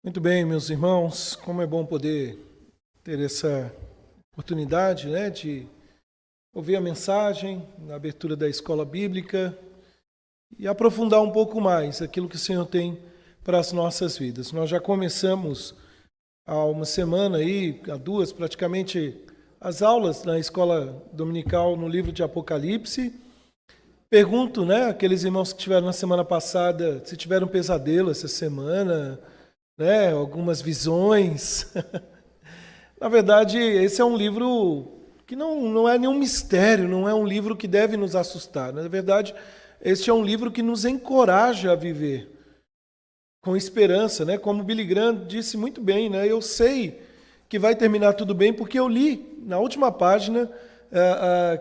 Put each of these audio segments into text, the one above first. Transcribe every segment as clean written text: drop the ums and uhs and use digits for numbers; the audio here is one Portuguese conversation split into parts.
Muito bem, meus irmãos, como é bom poder ter essa oportunidade, né, de ouvir a mensagem na abertura da escola bíblica e aprofundar um pouco mais aquilo que o Senhor tem para as nossas vidas. Nós já começamos há uma semana aí, há duas praticamente, as aulas na escola dominical no livro de Apocalipse. Pergunto, né, aqueles irmãos que tiveram na semana passada, se tiveram um pesadelo essa semana, né, algumas visões. Na verdade, esse é um livro que não é nenhum mistério, não é um livro que deve nos assustar. Na verdade, este é um livro que nos encoraja a viver com esperança, né? Como Billy Graham disse muito bem, né? Eu sei que vai terminar tudo bem porque eu li na última página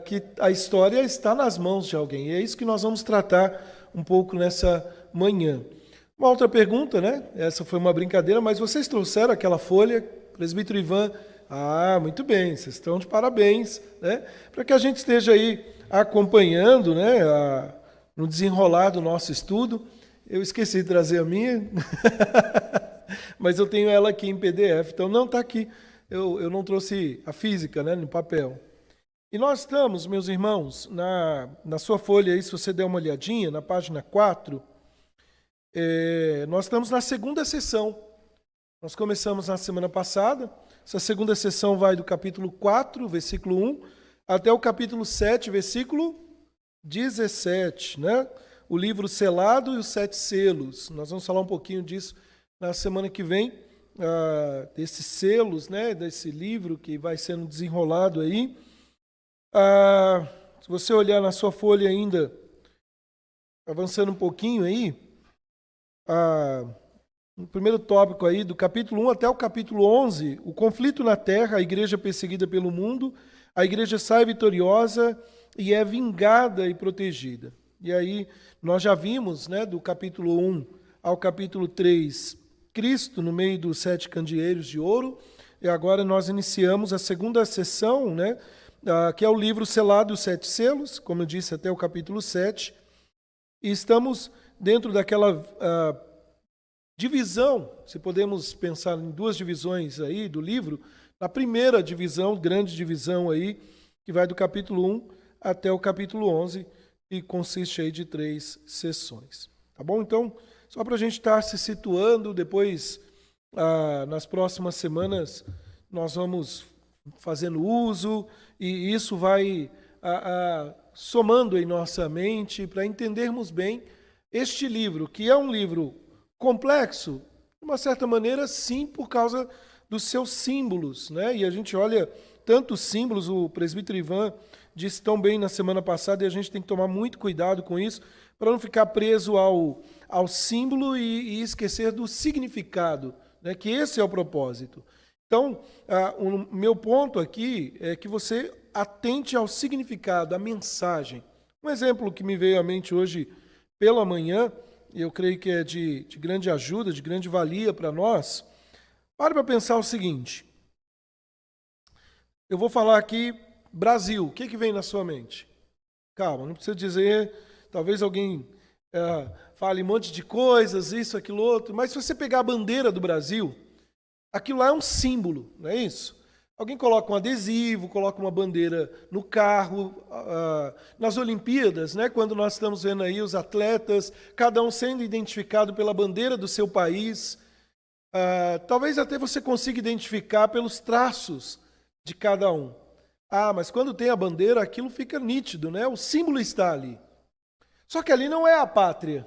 que a história está nas mãos de alguém. E é isso que nós vamos tratar um pouco nessa manhã. Uma outra pergunta, né? Essa foi uma brincadeira, mas vocês trouxeram aquela folha, presbítero Ivan? Ah, muito bem, vocês estão de parabéns, né? Para que a gente esteja aí acompanhando, né, no desenrolar do nosso estudo. Eu esqueci de trazer a minha, mas eu tenho ela aqui em PDF, então não está aqui. Eu não trouxe a física, né, no papel. E nós estamos, meus irmãos, na sua folha aí, se você der uma olhadinha, na página 4, nós estamos na segunda sessão. Nós começamos na semana passada. Essa segunda sessão vai do capítulo 4, versículo 1, até o capítulo 7, versículo 17, né? O livro selado e os 7 selos. Nós vamos falar um pouquinho disso na semana que vem, desses selos, né? Desse livro que vai sendo desenrolado aí. Se você olhar na sua folha ainda, avançando um pouquinho aí, no primeiro tópico aí, do capítulo 1 até o capítulo 11, o conflito na terra, a igreja perseguida pelo mundo, a igreja sai vitoriosa e é vingada e protegida. E aí nós já vimos, né, do capítulo 1 ao capítulo 3, Cristo no meio dos 7 candeeiros de ouro, e agora nós iniciamos a segunda sessão, né, que é o livro selado e os 7 selos, como eu disse, até o capítulo 7, e estamos dentro daquela divisão, se podemos pensar em duas divisões aí do livro, na primeira divisão, grande divisão aí, que vai do capítulo 1 até o capítulo 11, e consiste aí de 3 sessões. Tá bom? Então, só para a gente estar se situando, depois, nas próximas semanas, nós vamos fazendo uso, e isso vai somando em nossa mente para entendermos bem este livro, que é um livro complexo, de uma certa maneira, sim, por causa dos seus símbolos, né? E a gente olha tantos símbolos, o presbítero Ivan disse tão bem na semana passada, e a gente tem que tomar muito cuidado com isso, para não ficar preso ao símbolo e esquecer do significado, né? Que esse é o propósito. Então, o meu ponto aqui é que você atente ao significado, à mensagem. Um exemplo que me veio à mente hoje pela manhã, e eu creio que é de grande ajuda, de grande valia para nós. Para pensar o seguinte. Eu vou falar aqui Brasil. O que vem na sua mente? Calma, não precisa dizer. Talvez alguém fale um monte de coisas, isso, aquilo, outro. Mas se você pegar a bandeira do Brasil, aquilo lá é um símbolo, não é isso? Alguém coloca um adesivo, coloca uma bandeira no carro, nas Olimpíadas, né, quando nós estamos vendo aí os atletas, cada um sendo identificado pela bandeira do seu país. Talvez até você consiga identificar pelos traços de cada um. Mas quando tem a bandeira, aquilo fica nítido, né? O símbolo está ali. Só que ali não é a pátria.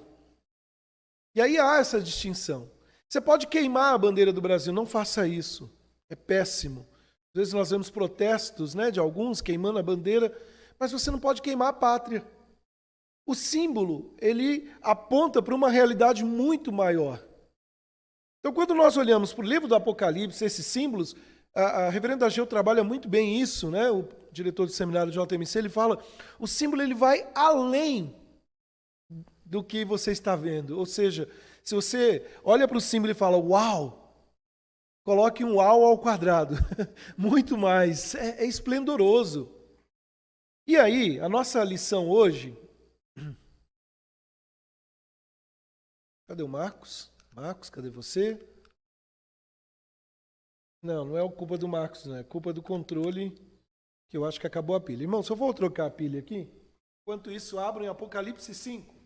E aí há essa distinção. Você pode queimar a bandeira do Brasil, não faça isso. É péssimo. Às vezes nós vemos protestos, né, de alguns queimando a bandeira, mas você não pode queimar a pátria. O símbolo, ele aponta para uma realidade muito maior. Então, quando nós olhamos para o livro do Apocalipse, esses símbolos, a reverenda Ageu trabalha muito bem isso, né? O diretor do seminário de JMC, ele fala, o símbolo ele vai além do que você está vendo. Ou seja, se você olha para o símbolo e fala, uau, coloque um uau ao quadrado. Muito mais. É esplendoroso. E aí, a nossa lição hoje... Cadê o Marcos? Marcos, cadê você? Não, não é culpa do Marcos, não. É culpa do controle, que eu acho que acabou a pilha. Irmão, se eu vou trocar a pilha aqui, enquanto isso, abro em Apocalipse 5.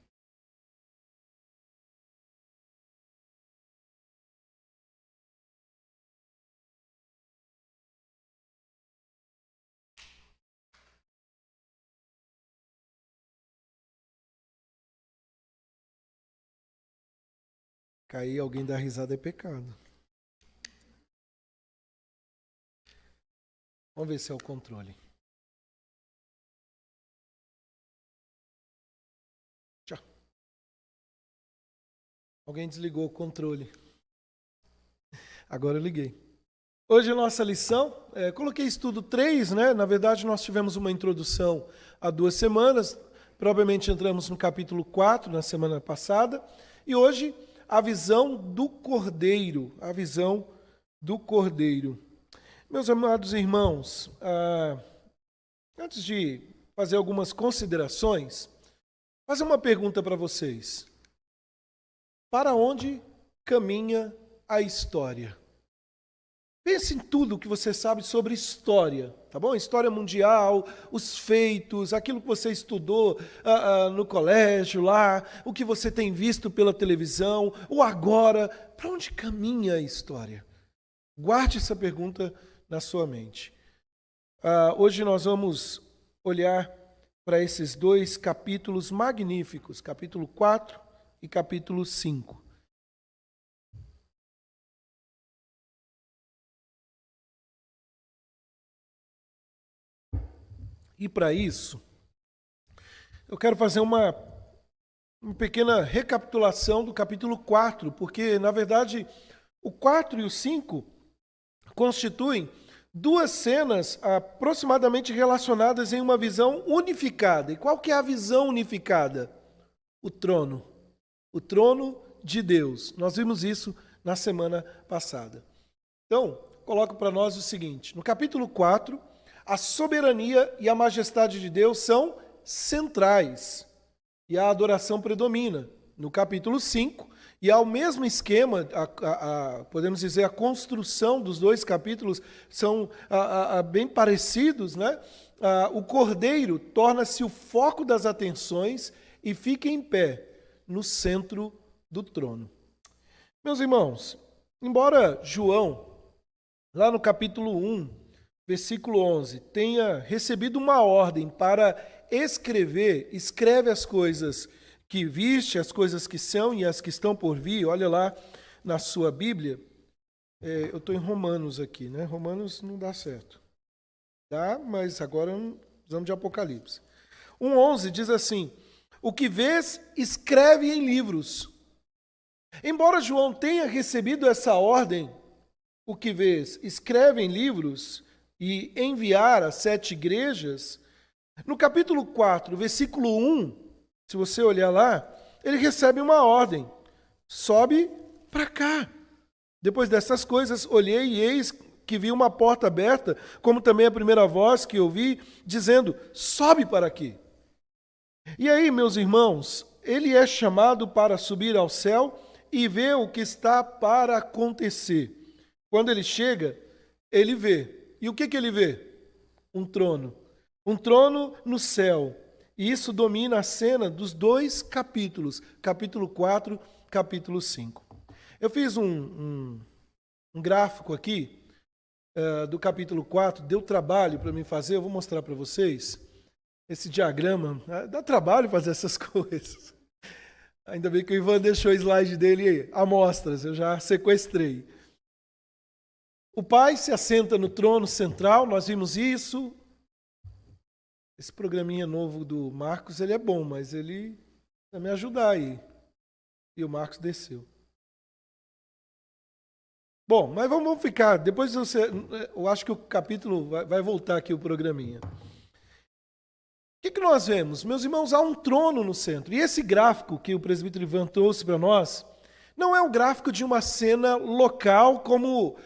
Cair alguém dar risada é pecado. Vamos ver se é o controle. Tchau. Alguém desligou o controle. Agora eu liguei. Hoje a nossa lição, coloquei estudo 3, né? Na verdade, nós tivemos uma introdução há 2 semanas. Provavelmente entramos no capítulo 4 na semana passada. E hoje, a visão do Cordeiro. A visão do Cordeiro. Meus amados irmãos, antes de fazer algumas considerações, fazer uma pergunta para vocês. Para onde caminha a história? Pense em tudo que você sabe sobre história, tá bom? História mundial, os feitos, aquilo que você estudou no colégio lá, o que você tem visto pela televisão, ou agora, para onde caminha a história? Guarde essa pergunta na sua mente. Hoje nós vamos olhar para esses 2 capítulos magníficos, capítulo 4 e capítulo 5. E para isso, eu quero fazer uma pequena recapitulação do capítulo 4, porque, na verdade, o 4 e o 5 constituem 2 cenas aproximadamente relacionadas em uma visão unificada. E qual que é a visão unificada? O trono. O trono de Deus. Nós vimos isso na semana passada. Então, coloco para nós o seguinte. No capítulo 4, a soberania e a majestade de Deus são centrais. E a adoração predomina. No capítulo 5, e ao mesmo esquema, podemos dizer, a construção dos 2 capítulos são bem parecidos, né? O Cordeiro torna-se o foco das atenções e fica em pé no centro do trono. Meus irmãos, embora João, lá no capítulo 1, versículo 11, tenha recebido uma ordem para escreve as coisas que viste, as coisas que são e as que estão por vir. Olha lá na sua Bíblia. Eu estou em Romanos aqui, né? Romanos não dá certo. Dá, mas agora precisamos de Apocalipse. 1:11 diz assim: o que vês, escreve em livros. Embora João tenha recebido essa ordem, o que vês, escreve em livros e enviar às 7 igrejas, no capítulo 4, versículo 1, se você olhar lá, ele recebe uma ordem. Sobe para cá. Depois dessas coisas, olhei e eis que vi uma porta aberta, como também a primeira voz que ouvi, dizendo, sobe para aqui. E aí, meus irmãos, ele é chamado para subir ao céu e ver o que está para acontecer. Quando ele chega, ele vê. E o que ele vê? Um trono. Um trono no céu. E isso domina a cena dos 2 capítulos, capítulo 4, capítulo 5. Eu fiz um gráfico aqui do capítulo 4, deu trabalho para mim fazer, eu vou mostrar para vocês esse diagrama. Dá trabalho fazer essas coisas. Ainda bem que o Ivan deixou o slide dele aí, amostras, eu já sequestrei. O Pai se assenta no trono central, nós vimos isso. Esse programinha novo do Marcos, ele é bom, mas ele vai me ajudar aí. E o Marcos desceu. Bom, mas vamos ficar. Depois eu acho que o capítulo vai voltar aqui o programinha. O que nós vemos? Meus irmãos, há um trono no centro. E esse gráfico que o presbítero Ivan trouxe para nós, não é um gráfico de uma cena local, como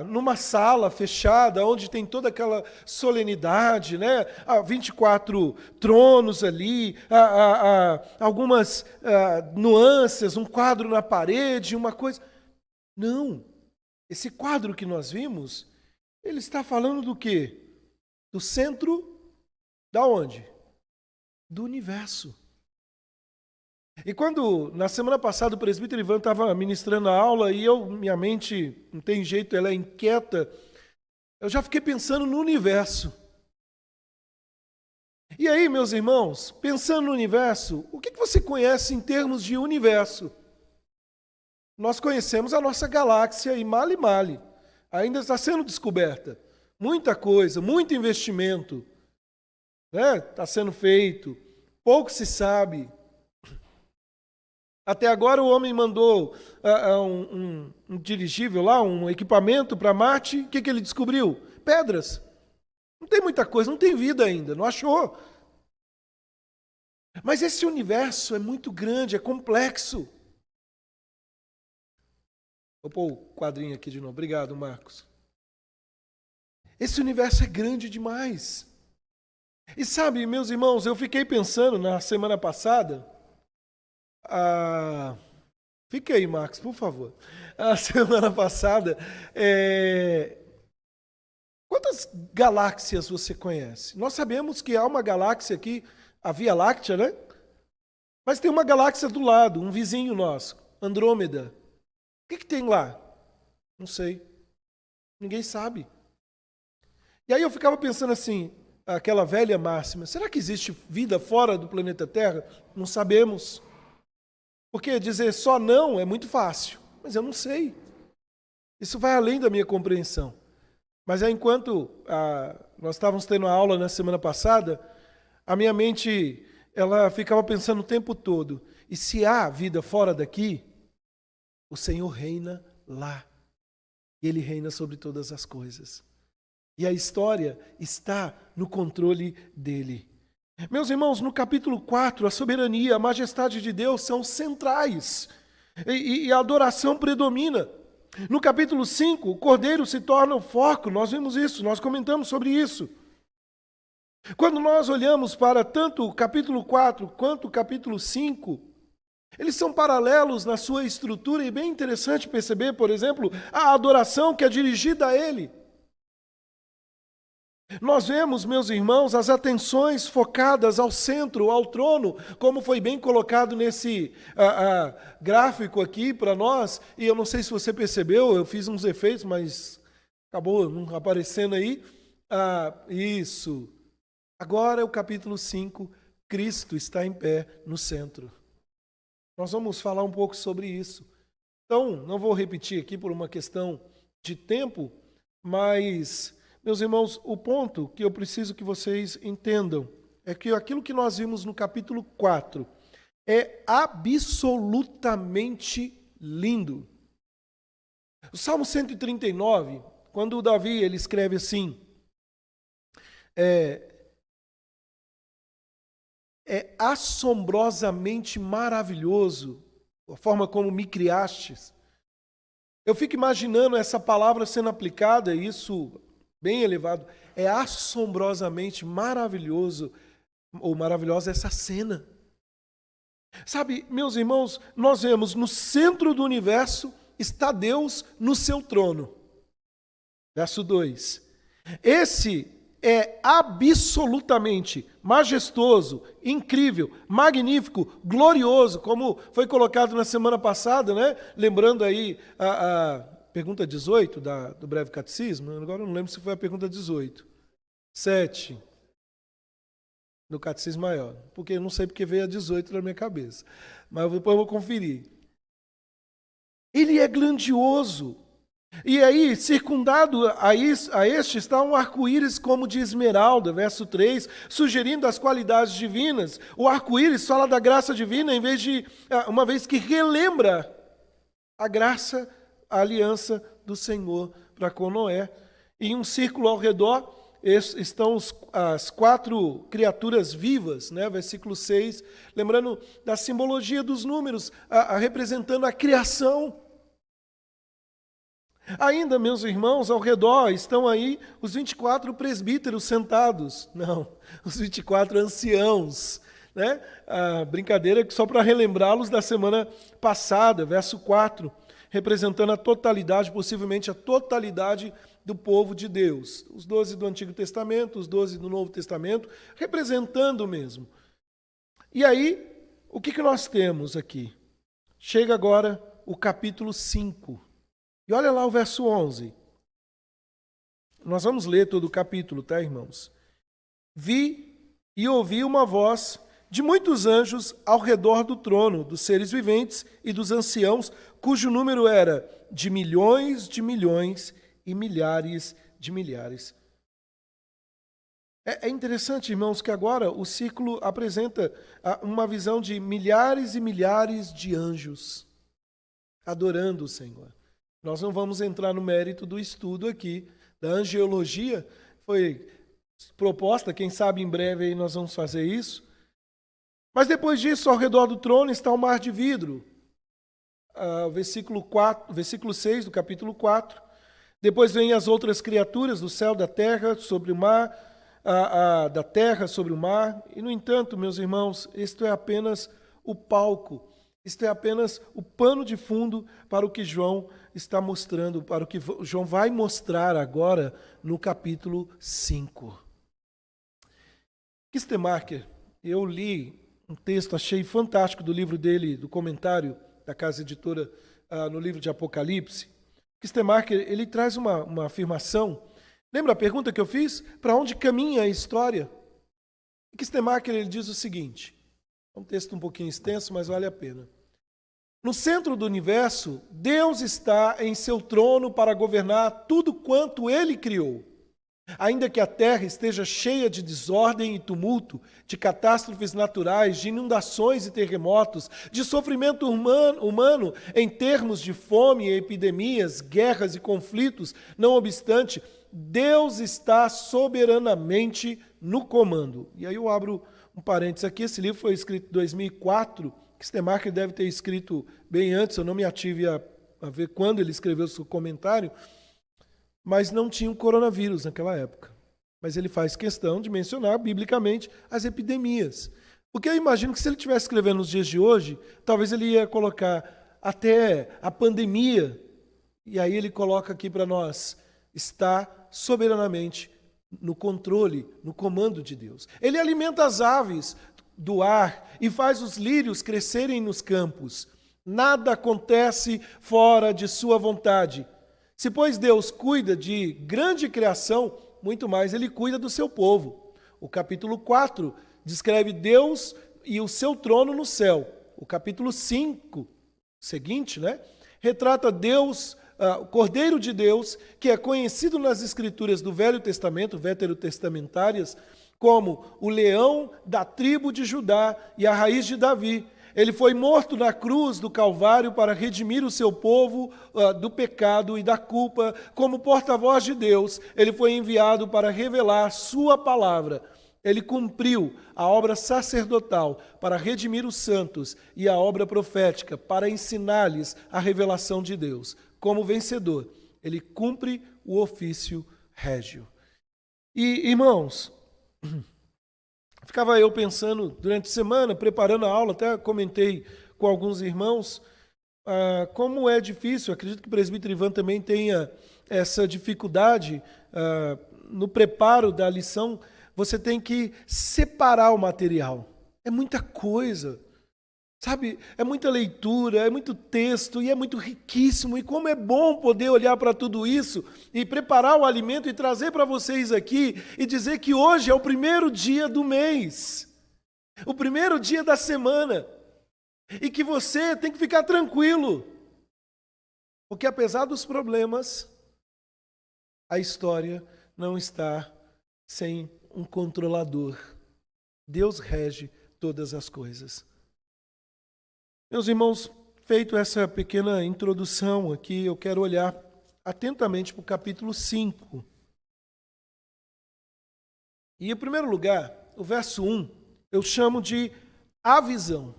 numa sala fechada, onde tem toda aquela solenidade, né? 24 tronos ali, algumas nuances, um quadro na parede, uma coisa. Não. esse quadro que nós vimos, ele está falando do quê? Do centro da onde? Do universo. E quando, na semana passada, o presbítero Ivan estava ministrando a aula e minha mente, não tem jeito, ela é inquieta, eu já fiquei pensando no universo. E aí, meus irmãos, pensando no universo, o que você conhece em termos de universo? Nós conhecemos a nossa galáxia e male, ainda está sendo descoberta. Muita coisa, muito investimento, né? Está sendo feito, pouco se sabe. Até agora o homem mandou um dirigível lá, um equipamento para Marte. O que ele descobriu? Pedras. Não tem muita coisa, não tem vida ainda, não achou. Mas esse universo é muito grande, é complexo. Vou pôr o quadrinho aqui de novo. Obrigado, Marcos. Esse universo é grande demais. E sabe, meus irmãos, eu fiquei pensando na semana passada... Fica aí, Marcos, por favor. A semana passada, quantas galáxias você conhece? Nós sabemos que há uma galáxia aqui, a Via Láctea, né? Mas tem uma galáxia do lado, um vizinho nosso, Andrômeda. O que tem lá? Não sei. Ninguém sabe. E aí eu ficava pensando assim, aquela velha máxima, será que existe vida fora do planeta Terra? Não sabemos. Porque dizer só não é muito fácil, mas eu não sei. Isso vai além da minha compreensão. Mas enquanto nós estávamos tendo a aula na semana passada, a minha mente ela ficava pensando o tempo todo, e se há vida fora daqui, o Senhor reina lá. E Ele reina sobre todas as coisas. E a história está no controle dEle. Meus irmãos, no capítulo 4, a soberania, a majestade de Deus são centrais e a adoração predomina. No capítulo 5, o Cordeiro se torna o foco, nós vimos isso, nós comentamos sobre isso. Quando nós olhamos para tanto o capítulo 4 quanto o capítulo 5, eles são paralelos na sua estrutura e é bem interessante perceber, por exemplo, a adoração que é dirigida a Ele. Nós vemos, meus irmãos, as atenções focadas ao centro, ao trono, como foi bem colocado nesse gráfico aqui para nós, e eu não sei se você percebeu, eu fiz uns efeitos, mas acabou não aparecendo aí. Isso. Agora é o capítulo 5, Cristo está em pé no centro. Nós vamos falar um pouco sobre isso. Então, não vou repetir aqui por uma questão de tempo, mas... Meus irmãos, o ponto que eu preciso que vocês entendam é que aquilo que nós vimos no capítulo 4 é absolutamente lindo. O Salmo 139, quando o Davi ele escreve assim, é assombrosamente maravilhoso a forma como me criastes. Eu fico imaginando essa palavra sendo aplicada, isso... bem elevado, é assombrosamente maravilhoso, ou maravilhosa essa cena. Sabe, meus irmãos, nós vemos no centro do universo está Deus no seu trono. Verso 2. Esse é absolutamente majestoso, incrível, magnífico, glorioso, como foi colocado na semana passada, né? Lembrando aí a pergunta 18 do breve catecismo, agora eu não lembro se foi a pergunta 18. 7, do catecismo maior, porque eu não sei porque veio a 18 na minha cabeça, mas depois eu vou conferir. Ele é grandioso, e aí, circundado a este está um arco-íris como de esmeralda, verso 3, sugerindo as qualidades divinas. O arco-íris fala da graça divina, uma vez que relembra a graça, a aliança do Senhor para com Noé. E em um círculo ao redor estão as 4 criaturas vivas, né? Versículo 6, lembrando da simbologia dos números, representando a criação. Ainda, meus irmãos, ao redor estão aí os 24 presbíteros sentados. Não, os 24 anciãos. Né? A brincadeira é só para relembrá-los da semana passada, verso 4. representando a totalidade, possivelmente a totalidade do povo de Deus. Os 12 do Antigo Testamento, os 12 do Novo Testamento, representando mesmo. E aí, o que nós temos aqui? Chega agora o capítulo 5. E olha lá o verso 11. Nós vamos ler todo o capítulo, tá, irmãos? Vi e ouvi uma voz de muitos anjos ao redor do trono, dos seres viventes e dos anciãos, cujo número era de milhões e milhares de milhares. É interessante, irmãos, que agora o ciclo apresenta uma visão de milhares e milhares de anjos adorando o Senhor. Nós não vamos entrar no mérito do estudo aqui, da angiologia, foi proposta, quem sabe em breve aí nós vamos fazer isso. Mas depois disso, ao redor do trono está o mar de vidro. Versículo 6 do capítulo 4. Depois vem as outras criaturas do céu, da terra, sobre o mar, da terra sobre o mar. E, no entanto, meus irmãos, isto é apenas o palco. Isto é apenas o pano de fundo para o que João está mostrando, para o que João vai mostrar agora no capítulo 5. Kistemaker, eu li um texto, achei fantástico do livro dele, do comentário da casa editora no livro de Apocalipse. Kistemaker, ele traz uma afirmação. Lembra a pergunta que eu fiz? Para onde caminha a história? Kistemaker, ele diz o seguinte, é um texto um pouquinho extenso, mas vale a pena. No centro do universo, Deus está em seu trono para governar tudo quanto Ele criou. Ainda que a terra esteja cheia de desordem e tumulto, de catástrofes naturais, de inundações e terremotos, de sofrimento humano em termos de fome e epidemias, guerras e conflitos, não obstante, Deus está soberanamente no comando. E aí eu abro um parênteses aqui, esse livro foi escrito em 2004, Kistemaker deve ter escrito bem antes, eu não me ative a ver quando ele escreveu o seu comentário, mas não tinha o coronavírus naquela época. Mas ele faz questão de mencionar, biblicamente, as epidemias. Porque eu imagino que se ele estivesse escrevendo nos dias de hoje, talvez ele ia colocar até a pandemia, e aí ele coloca aqui para nós, está soberanamente no controle, no comando de Deus. Ele alimenta as aves do ar e faz os lírios crescerem nos campos. Nada acontece fora de sua vontade. Se, pois, Deus cuida de grande criação, muito mais Ele cuida do seu povo. O capítulo 4 descreve Deus e o seu trono no céu. O capítulo 5, seguinte, retrata Deus, o Cordeiro de Deus, que é conhecido nas Escrituras do Velho Testamento, veterotestamentárias, como o leão da tribo de Judá e a raiz de Davi. Ele foi morto na cruz do Calvário para redimir o seu povo do pecado e da culpa. Como porta-voz de Deus, ele foi enviado para revelar sua palavra. Ele cumpriu a obra sacerdotal para redimir os santos e a obra profética para ensinar-lhes a revelação de Deus. Como vencedor, ele cumpre o ofício régio. E, irmãos, ficava eu pensando durante a semana, preparando a aula, até comentei com alguns irmãos, como é difícil, acredito que o presbítero Ivan também tenha essa dificuldade no preparo da lição, você tem que separar o material. É muita coisa, sabe? É muita leitura, é muito texto e é muito riquíssimo. E como é bom poder olhar para tudo isso e preparar o alimento e trazer para vocês aqui e dizer que hoje é o primeiro dia do mês, o primeiro dia da semana, e que você tem que ficar tranquilo, porque apesar dos problemas, a história não está sem um controlador. Deus rege todas as coisas. Meus irmãos, feito essa pequena introdução aqui, eu quero olhar atentamente para o capítulo 5. E, em primeiro lugar, o verso 1, eu chamo de a visão.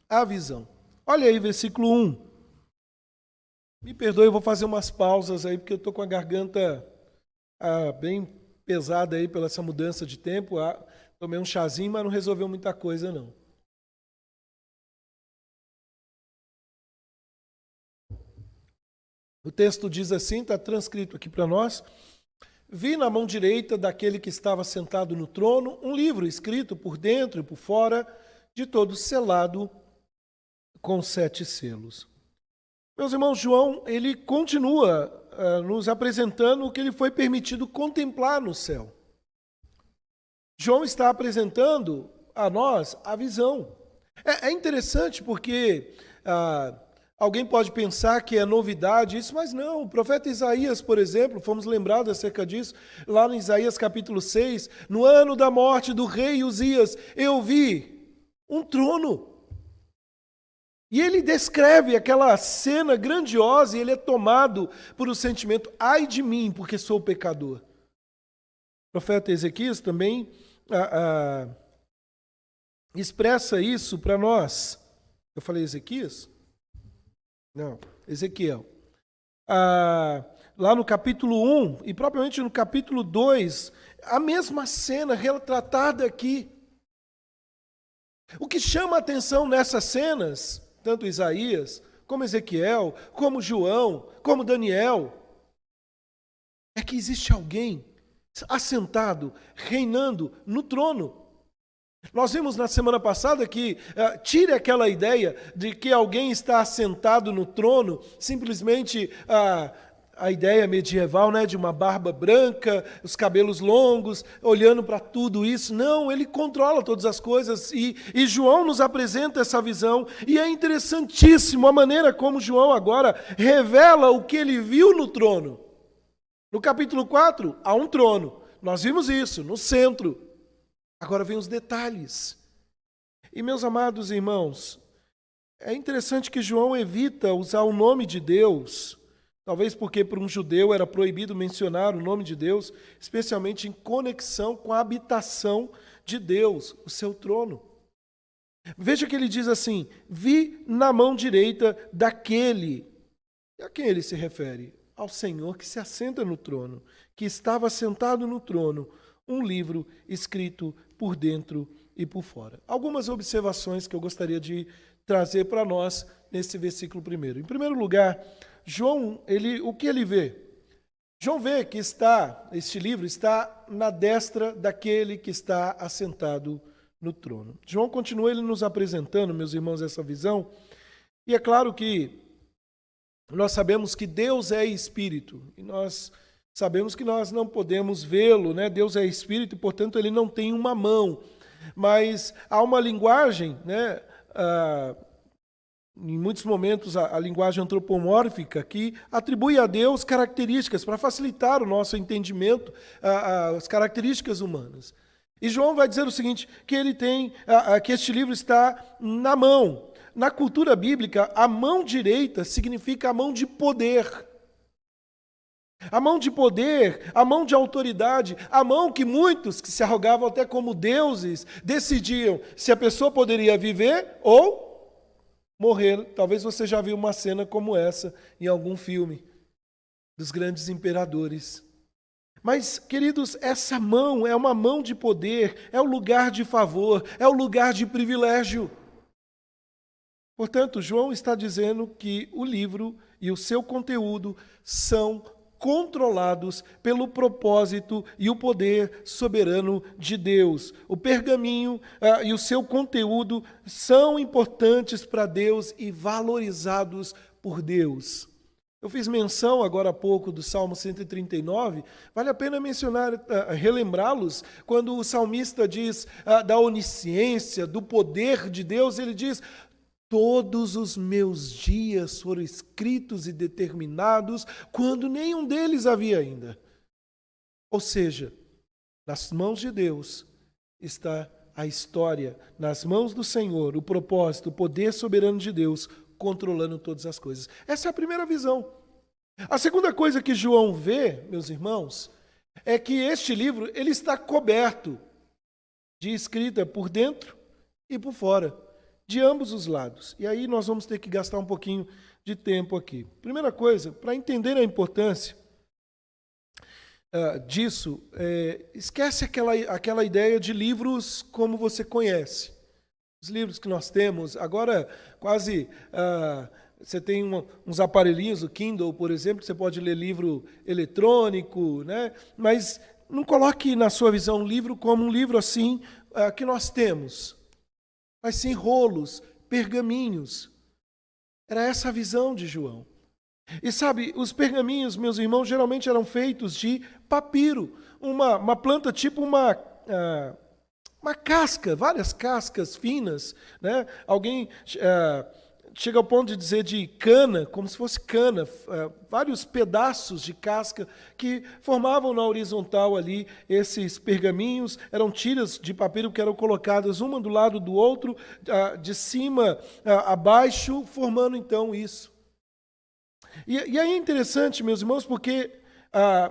A visão. Olha aí, versículo 1. Me perdoe, eu vou fazer umas pausas aí, porque eu estou com a garganta bem pesada aí pela essa mudança de tempo. Tomei um chazinho, mas não resolveu muita coisa, não. O texto diz assim, está transcrito aqui para nós: vi na mão direita daquele que estava sentado no trono um livro escrito por dentro e por fora, de todo selado com 7 selos. Meus irmãos, João, ele continua nos apresentando o que ele foi permitido contemplar no céu. João está apresentando a nós a visão. É interessante porque alguém pode pensar que é novidade isso, mas não. O profeta Isaías, por exemplo, fomos lembrados acerca disso, lá em Isaías capítulo 6, no ano da morte do rei Uzias, eu vi um trono. E ele descreve aquela cena grandiosa e ele é tomado por um sentimento: ai de mim, porque sou pecador. O profeta Ezequias também expressa isso para nós. Eu falei Ezequias? Não, Ezequiel. Lá no capítulo 1 e propriamente no capítulo 2, a mesma cena retratada aqui. O que chama a atenção nessas cenas, tanto Isaías, como Ezequiel, como João, como Daniel, é que existe alguém assentado, reinando no trono. Nós vimos na semana passada que tire aquela ideia de que alguém está assentado no trono, simplesmente a ideia medieval, né, de uma barba branca, os cabelos longos, olhando para tudo isso. Não, ele controla todas as coisas e João nos apresenta essa visão. E é interessantíssimo a maneira como João agora revela o que ele viu no trono. No capítulo 4, há um trono. Nós vimos isso, no centro. Agora vem os detalhes. E, meus amados irmãos, é interessante que João evita usar o nome de Deus, talvez porque para um judeu era proibido mencionar o nome de Deus, especialmente em conexão com a habitação de Deus, o seu trono. Veja que ele diz assim: vi na mão direita daquele. E a quem ele se refere? Ao Senhor que se assenta no trono, que estava sentado no trono, um livro escrito por dentro e por fora. Algumas observações que eu gostaria de trazer para nós nesse versículo primeiro. Em primeiro lugar, João, o que ele vê? João vê que este livro está na destra daquele que está assentado no trono. João continua ele nos apresentando, meus irmãos, essa visão. E é claro que nós sabemos que Deus é Espírito, e nós sabemos que nós não podemos vê-lo, né? Deus é Espírito e, portanto, ele não tem uma mão. Mas há uma linguagem, né? Em muitos momentos, a linguagem antropomórfica que atribui a Deus características para facilitar o nosso entendimento, as características humanas. E João vai dizer o seguinte, que ele tem, que este livro está na mão. Na cultura bíblica, a mão direita significa a mão de poder. A mão de poder, a mão de autoridade, a mão que muitos que se arrogavam até como deuses decidiam se a pessoa poderia viver ou morrer. Talvez você já viu uma cena como essa em algum filme dos grandes imperadores. Mas, queridos, essa mão é uma mão de poder, é o lugar de favor, é o lugar de privilégio. Portanto, João está dizendo que o livro e o seu conteúdo são controlados pelo propósito e o poder soberano de Deus. O pergaminho e o seu conteúdo são importantes para Deus e valorizados por Deus. Eu fiz menção agora há pouco do Salmo 139, vale a pena mencionar, relembrá-los, quando o salmista diz da onisciência, do poder de Deus, ele diz: todos os meus dias foram escritos e determinados quando nenhum deles havia ainda. Ou seja, nas mãos de Deus está a história, nas mãos do Senhor, o propósito, o poder soberano de Deus controlando todas as coisas. Essa é a primeira visão. A segunda coisa que João vê, meus irmãos, é que este livro ele está coberto de escrita por dentro e por fora, de ambos os lados. E aí nós vamos ter que gastar um pouquinho de tempo aqui. Primeira coisa, para entender a importância disso, esquece aquela ideia de livros como você conhece. Os livros que nós temos, agora quase Você tem uns aparelhinhos, o Kindle, por exemplo, você pode ler livro eletrônico, né? Mas não coloque na sua visão um livro como um livro assim que nós temos, mas sim rolos, pergaminhos. Era essa a visão de João. E sabe, os pergaminhos, meus irmãos, geralmente eram feitos de papiro, uma planta tipo uma casca, várias cascas finas, né? Alguém chega ao ponto de dizer de cana, como se fosse cana, vários pedaços de casca que formavam na horizontal ali esses pergaminhos, eram tiras de papiro que eram colocadas uma do lado do outro, de cima a baixo, formando então isso. E aí é interessante, meus irmãos, porque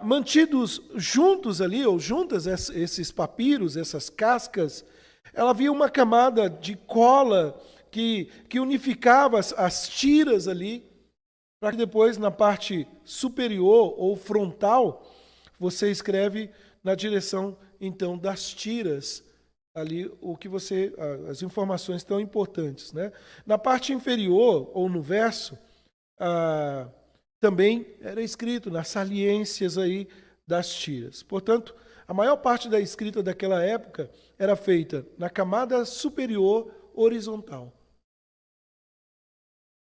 mantidos juntos ali, ou juntas esses papiros, essas cascas, ela havia uma camada de cola que unificava as tiras ali, para que depois, na parte superior ou frontal, você escreve na direção, então, das tiras, ali, as informações tão importantes, né? Na parte inferior, ou no verso, também era escrito nas saliências aí das tiras. Portanto, a maior parte da escrita daquela época era feita na camada superior horizontal.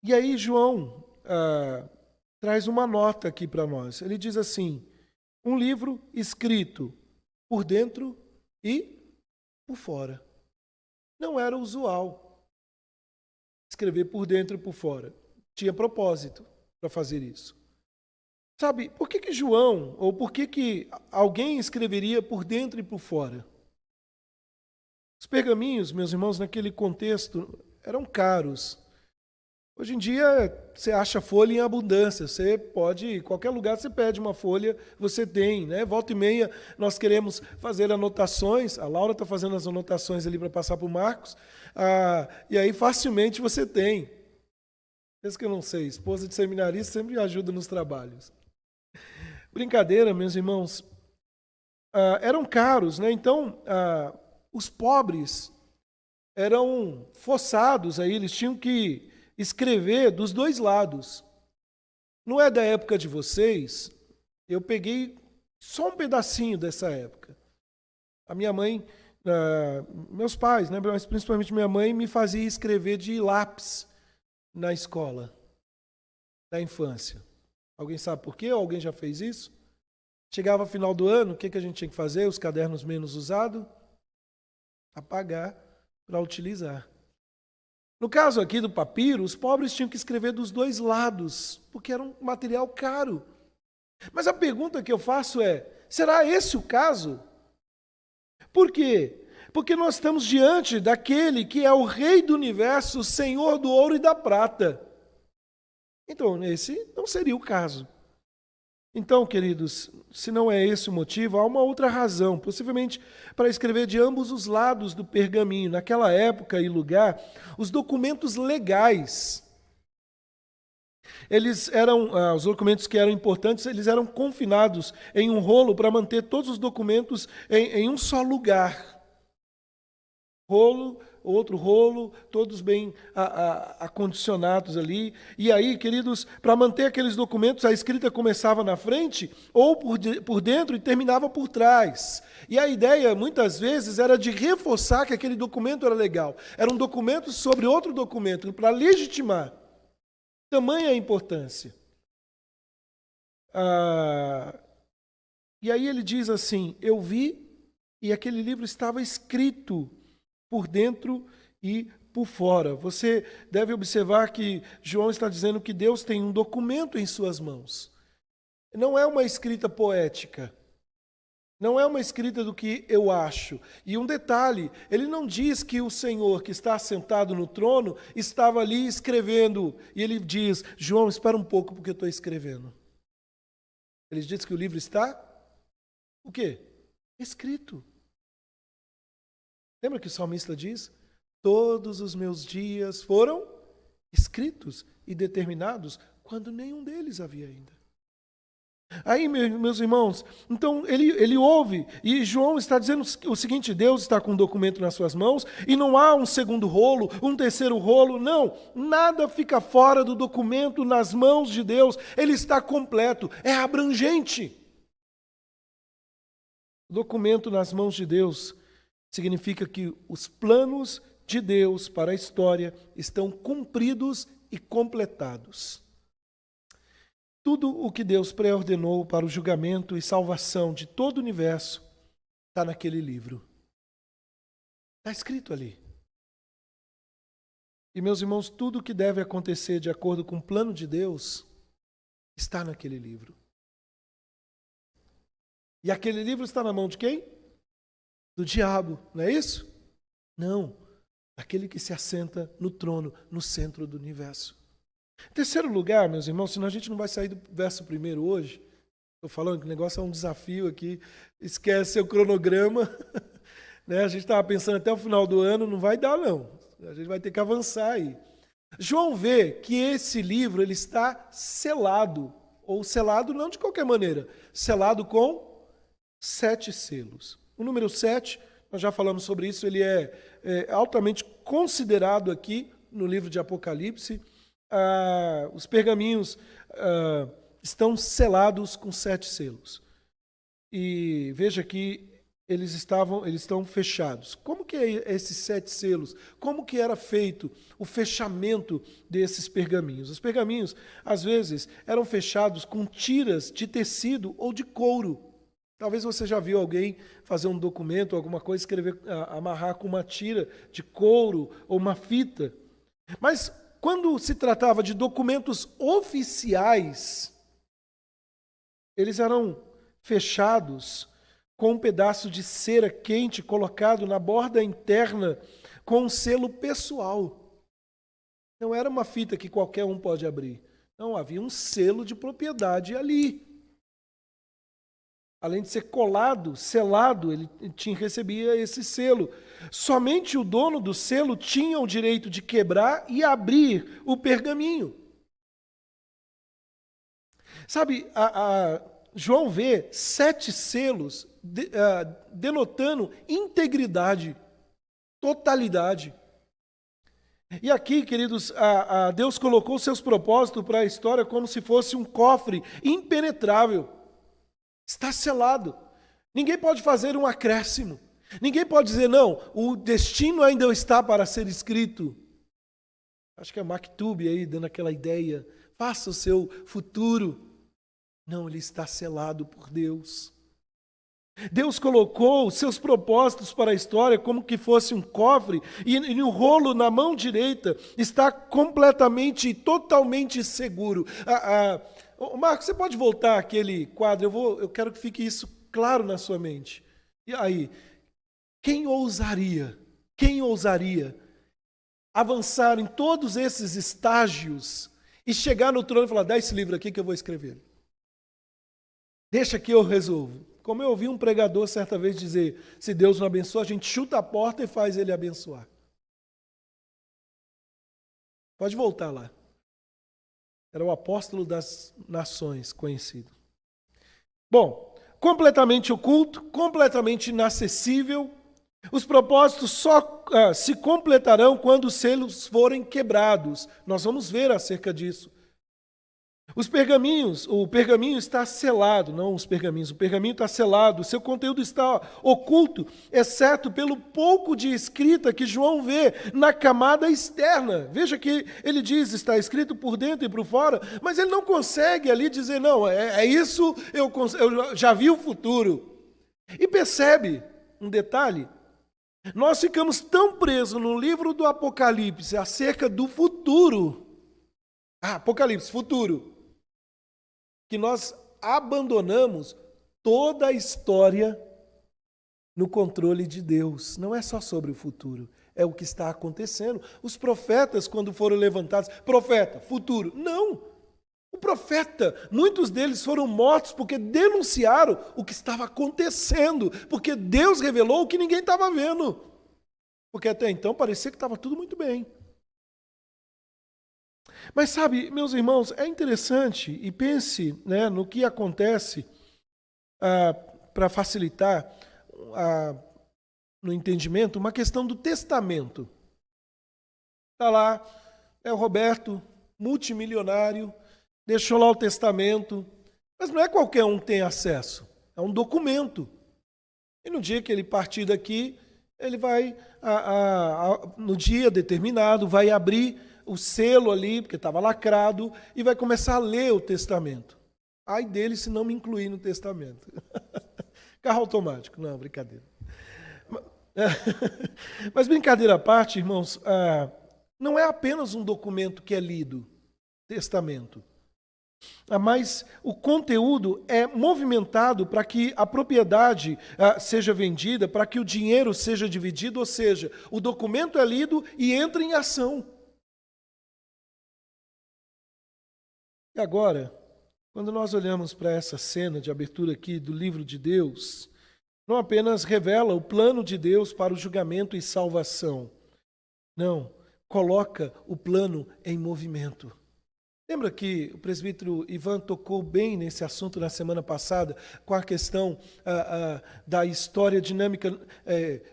E aí João traz uma nota aqui para nós. Ele diz assim: um livro escrito por dentro e por fora. Não era usual escrever por dentro e por fora. Tinha propósito para fazer isso. Sabe, por que João, ou por que alguém escreveria por dentro e por fora? Os pergaminhos, meus irmãos, naquele contexto, eram caros. Hoje em dia, você acha folha em abundância. Você pode, qualquer lugar você pede uma folha, você tem, né? Volta e meia, nós queremos fazer anotações. A Laura está fazendo as anotações ali para passar para o Marcos. E aí, facilmente, você tem. Pensa que eu não sei, esposa de seminarista sempre ajuda nos trabalhos. Brincadeira, meus irmãos. Eram caros, né? Então, os pobres eram forçados aí, eles tinham que escrever dos dois lados. Não é da época de vocês, eu peguei só um pedacinho dessa época. A minha mãe, meus pais, né, mas principalmente minha mãe, me fazia escrever de lápis na escola, na infância. Alguém sabe por quê? Ou alguém já fez isso? Chegava final do ano, o que a gente tinha que fazer? Os cadernos menos usados? Apagar para utilizar. No caso aqui do papiro, os pobres tinham que escrever dos dois lados, porque era um material caro. Mas a pergunta que eu faço é: será esse o caso? Por quê? Porque nós estamos diante daquele que é o Rei do Universo, o Senhor do ouro e da prata. Então, esse não seria o caso. Então, queridos, se não é esse o motivo, há uma outra razão, possivelmente para escrever de ambos os lados do pergaminho. Naquela época e lugar, os documentos legais, os documentos que eram importantes, eles eram confinados em um rolo para manter todos os documentos em um só lugar. Rolo, outro rolo, todos bem acondicionados ali. E aí, queridos, para manter aqueles documentos, a escrita começava na frente ou por dentro e terminava por trás. E a ideia, muitas vezes, era de reforçar que aquele documento era legal. Era um documento sobre outro documento, para legitimar. Tamanha a importância. E aí ele diz assim: eu vi e aquele livro estava escrito por dentro e por fora. Você deve observar que João está dizendo que Deus tem um documento em suas mãos. Não é uma escrita poética. Não é uma escrita do que eu acho. E um detalhe, ele não diz que o Senhor que está sentado no trono estava ali escrevendo. E ele diz: João, espera um pouco porque eu estou escrevendo. Ele diz que o livro está o quê? Escrito. Lembra que o salmista diz? Todos os meus dias foram escritos e determinados quando nenhum deles havia ainda. Aí, meus irmãos, então ele ouve, e João está dizendo o seguinte: Deus está com um documento nas suas mãos, e não há um segundo rolo, um terceiro rolo, não, nada fica fora do documento nas mãos de Deus, ele está completo, é abrangente. O documento nas mãos de Deus significa que os planos de Deus para a história estão cumpridos e completados. Tudo o que Deus pré-ordenou para o julgamento e salvação de todo o universo está naquele livro. Está escrito ali. E, meus irmãos, tudo o que deve acontecer de acordo com o plano de Deus está naquele livro. E aquele livro está na mão de quem? Do diabo, não é isso? Não, aquele que se assenta no trono, no centro do universo. Em terceiro lugar, meus irmãos, senão a gente não vai sair do verso 1 hoje. Estou falando que o negócio é um desafio aqui. Esquece o cronograma. Né? A gente estava pensando até o final do ano, não vai dar não. A gente vai ter que avançar aí. João vê que esse livro ele está selado, ou selado não de qualquer maneira, selado com 7 selos. O número 7, nós já falamos sobre isso, ele é altamente considerado aqui no livro de Apocalipse. Os pergaminhos estão selados com 7 selos. E veja que eles estão fechados. Como que é esses 7 selos? Como que era feito o fechamento desses pergaminhos? Os pergaminhos, às vezes, eram fechados com tiras de tecido ou de couro. Talvez você já viu alguém fazer um documento, alguma coisa, amarrar com uma tira de couro ou uma fita. Mas quando se tratava de documentos oficiais, eles eram fechados com um pedaço de cera quente colocado na borda interna com um selo pessoal. Não era uma fita que qualquer um pode abrir. Não, havia um selo de propriedade ali. Além de ser colado, selado, ele recebia esse selo. Somente o dono do selo tinha o direito de quebrar e abrir o pergaminho. Sabe, João vê 7 selos denotando integridade, totalidade. E aqui, queridos, Deus colocou seus propósitos para a história como se fosse um cofre impenetrável. Está selado. Ninguém pode fazer um acréscimo. Ninguém pode dizer, não, o destino ainda está para ser escrito. Acho que é Maktub aí dando aquela ideia. Faça o seu futuro. Não, ele está selado por Deus. Deus colocou os seus propósitos para a história como que fosse um cofre e o rolo na mão direita está completamente e totalmente seguro. Marcos, você pode voltar aquele quadro? Eu quero que fique isso claro na sua mente. E aí, quem ousaria avançar em todos esses estágios e chegar no trono e falar, dá esse livro aqui que eu vou escrever. Deixa que eu resolvo. Como eu ouvi um pregador certa vez dizer, se Deus não abençoa, a gente chuta a porta e faz ele abençoar. Pode voltar lá. Era o apóstolo das nações conhecido. Bom, completamente oculto, completamente inacessível. Os propósitos só se completarão quando os selos forem quebrados. Nós vamos ver acerca disso. O pergaminho está selado, não os pergaminhos, o pergaminho está selado, o seu conteúdo está oculto, exceto pelo pouco de escrita que João vê na camada externa. Veja que ele diz, está escrito por dentro e por fora, mas ele não consegue ali dizer, não, é isso, eu já vi o futuro. E percebe um detalhe, nós ficamos tão presos no livro do Apocalipse acerca do futuro, Apocalipse, futuro, que nós abandonamos toda a história no controle de Deus. Não é só sobre o futuro, é o que está acontecendo. Os profetas, quando foram levantados, profeta, futuro, não. O profeta, muitos deles foram mortos porque denunciaram o que estava acontecendo, porque Deus revelou o que ninguém estava vendo. Porque até então parecia que estava tudo muito bem. Mas sabe, meus irmãos, é interessante, e pense, né, no que acontece para facilitar no entendimento, uma questão do testamento. Está lá, é o Roberto, multimilionário, deixou lá o testamento, mas não é qualquer um que tem acesso, é um documento. E no dia que ele partir daqui, ele vai, no dia determinado, vai abrir o selo ali, porque estava lacrado, e vai começar a ler o testamento. Ai dele se não me incluir no testamento. Carro automático, não, brincadeira. Mas brincadeira à parte, irmãos, não é apenas um documento que é lido, testamento. Mas o conteúdo é movimentado para que a propriedade seja vendida, para que o dinheiro seja dividido, ou seja, o documento é lido e entra em ação. E agora, quando nós olhamos para essa cena de abertura aqui do livro de Deus, não apenas revela o plano de Deus para o julgamento e salvação, não, coloca o plano em movimento. Lembra que o presbítero Ivan tocou bem nesse assunto na semana passada, com a questão da história dinâmica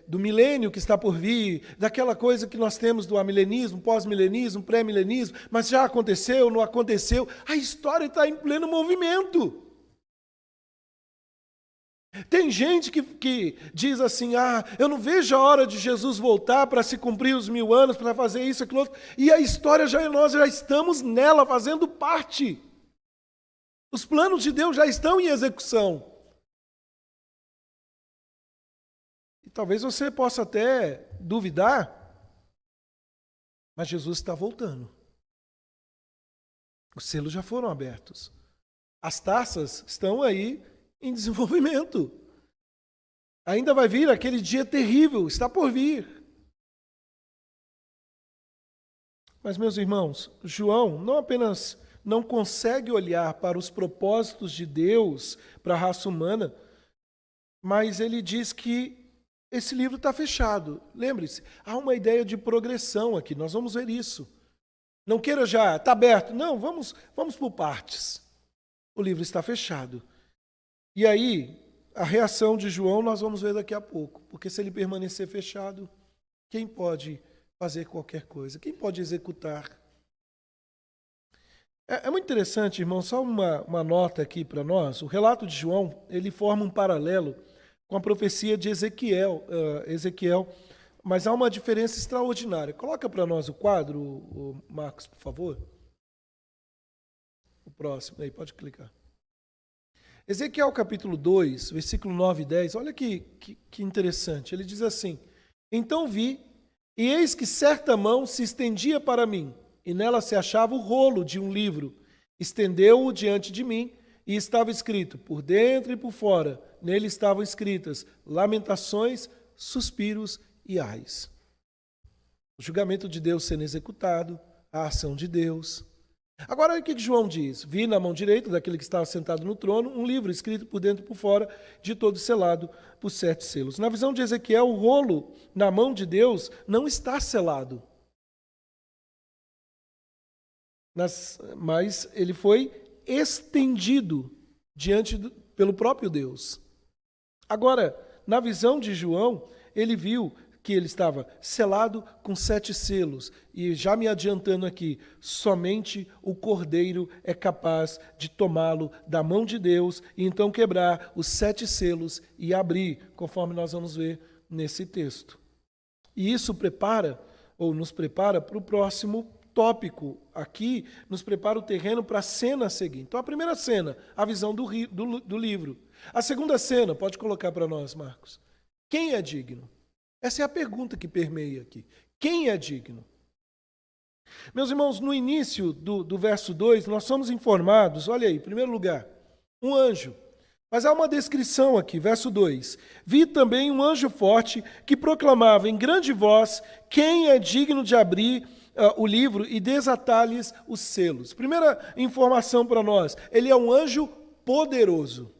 do milênio que está por vir, daquela coisa que nós temos do amilenismo, pós-milenismo, pré-milenismo, mas já aconteceu, não aconteceu, a história está em pleno movimento. Tem gente que diz assim, eu não vejo a hora de Jesus voltar para se cumprir os 1000 anos, para fazer isso, aquilo outro. E a história, nós já estamos nela, fazendo parte. Os planos de Deus já estão em execução. E talvez você possa até duvidar, mas Jesus está voltando. Os selos já foram abertos. As taças estão aí em desenvolvimento. Ainda vai vir aquele dia terrível, está por vir. Mas, meus irmãos, João não apenas não consegue olhar para os propósitos de Deus para a raça humana, mas ele diz que esse livro está fechado. Lembre-se, há uma ideia de progressão aqui, nós vamos ver isso. Não queira já, está aberto. Não, vamos por partes. O livro está fechado. E aí, a reação de João nós vamos ver daqui a pouco, porque se ele permanecer fechado, quem pode fazer qualquer coisa? Quem pode executar? É muito interessante, irmão, só uma nota aqui para nós. O relato de João, ele forma um paralelo com a profecia de Ezequiel, mas há uma diferença extraordinária. Coloca para nós o quadro, o Marcos, por favor. O próximo, aí, pode clicar. Ezequiel capítulo 2, versículo 9 e 10, olha que interessante. Ele diz assim, então vi, e eis que certa mão se estendia para mim, e nela se achava o rolo de um livro. Estendeu-o diante de mim, e estava escrito, por dentro e por fora, nele estavam escritas lamentações, suspiros e ais. O julgamento de Deus sendo executado, a ação de Deus. Agora, olha o que João diz. Vi na mão direita daquele que estava sentado no trono um livro escrito por dentro e por fora, de todo selado por 7 selos. Na visão de Ezequiel, o rolo na mão de Deus não está selado. Mas ele foi estendido pelo próprio Deus. Agora, na visão de João, ele viu que ele estava selado com 7 selos. E já me adiantando aqui, somente o Cordeiro é capaz de tomá-lo da mão de Deus e então quebrar os 7 selos e abrir, conforme nós vamos ver nesse texto. E isso nos prepara para o próximo tópico. Aqui nos prepara o terreno para a cena seguinte. Então, a primeira cena, a visão do livro. A segunda cena, pode colocar para nós, Marcos. Quem é digno? Essa é a pergunta que permeia aqui. Quem é digno? Meus irmãos, no início do verso 2, nós somos informados, olha aí, em primeiro lugar, um anjo. Mas há uma descrição aqui, verso 2. Vi também um anjo forte que proclamava em grande voz quem é digno de abrir o livro e desatar-lhes os selos. Primeira informação para nós, ele é um anjo poderoso.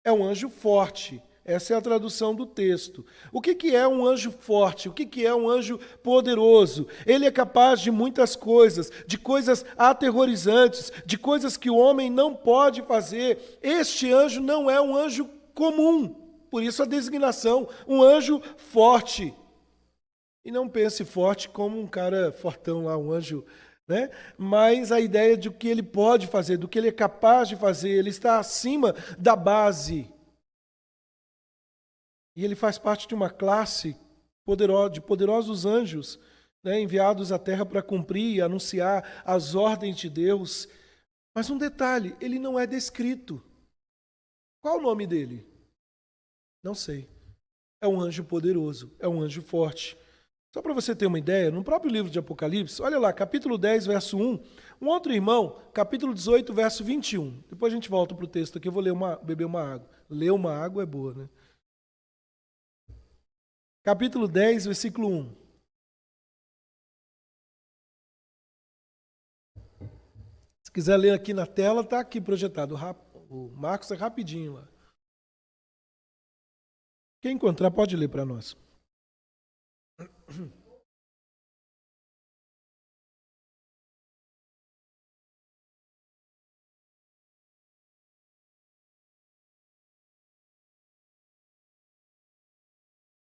É um anjo forte. Essa é a tradução do texto. O que é um anjo forte? O que é um anjo poderoso? Ele é capaz de muitas coisas, de coisas aterrorizantes, de coisas que o homem não pode fazer. Este anjo não é um anjo comum, por isso a designação, um anjo forte. E não pense forte como um cara fortão lá, um anjo, né? Mas a ideia de o que ele pode fazer, do que ele é capaz de fazer, ele está acima da base. E ele faz parte de uma classe de poderosos anjos, né, enviados à terra para cumprir e anunciar as ordens de Deus. Mas um detalhe, ele não é descrito. Qual o nome dele? Não sei. É um anjo poderoso, é um anjo forte. Só para você ter uma ideia, no próprio livro de Apocalipse, olha lá, capítulo 10, verso 1, um outro irmão, capítulo 18, verso 21. Depois a gente volta para o texto aqui, eu vou beber uma água. Ler uma água é boa, né? Capítulo 10, versículo 1. Se quiser ler aqui na tela, está aqui projetado. O Marcos é rapidinho lá. Quem encontrar pode ler para nós.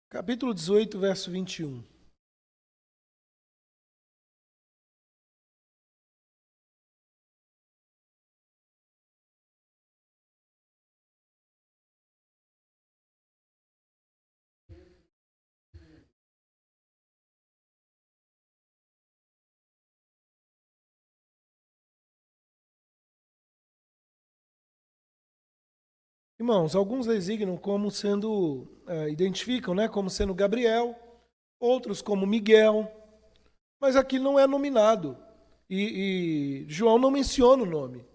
Capítulo 18, verso 21. Irmãos, alguns designam como sendo, identificam, né, como sendo Gabriel, outros como Miguel, mas aqui não é nominado. E João não menciona o nome.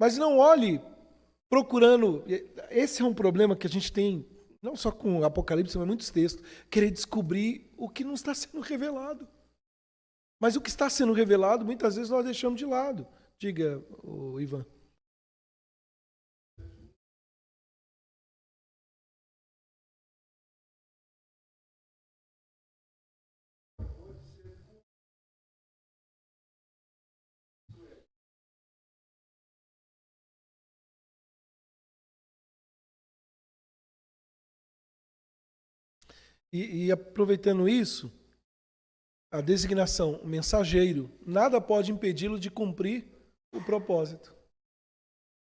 Mas não olhe procurando. Esse é um problema que a gente tem, não só com o Apocalipse, mas muitos textos, querer descobrir o que não está sendo revelado. Mas o que está sendo revelado, muitas vezes nós deixamos de lado. Diga, Ivan. E aproveitando isso, a designação mensageiro, nada pode impedi-lo de cumprir o propósito.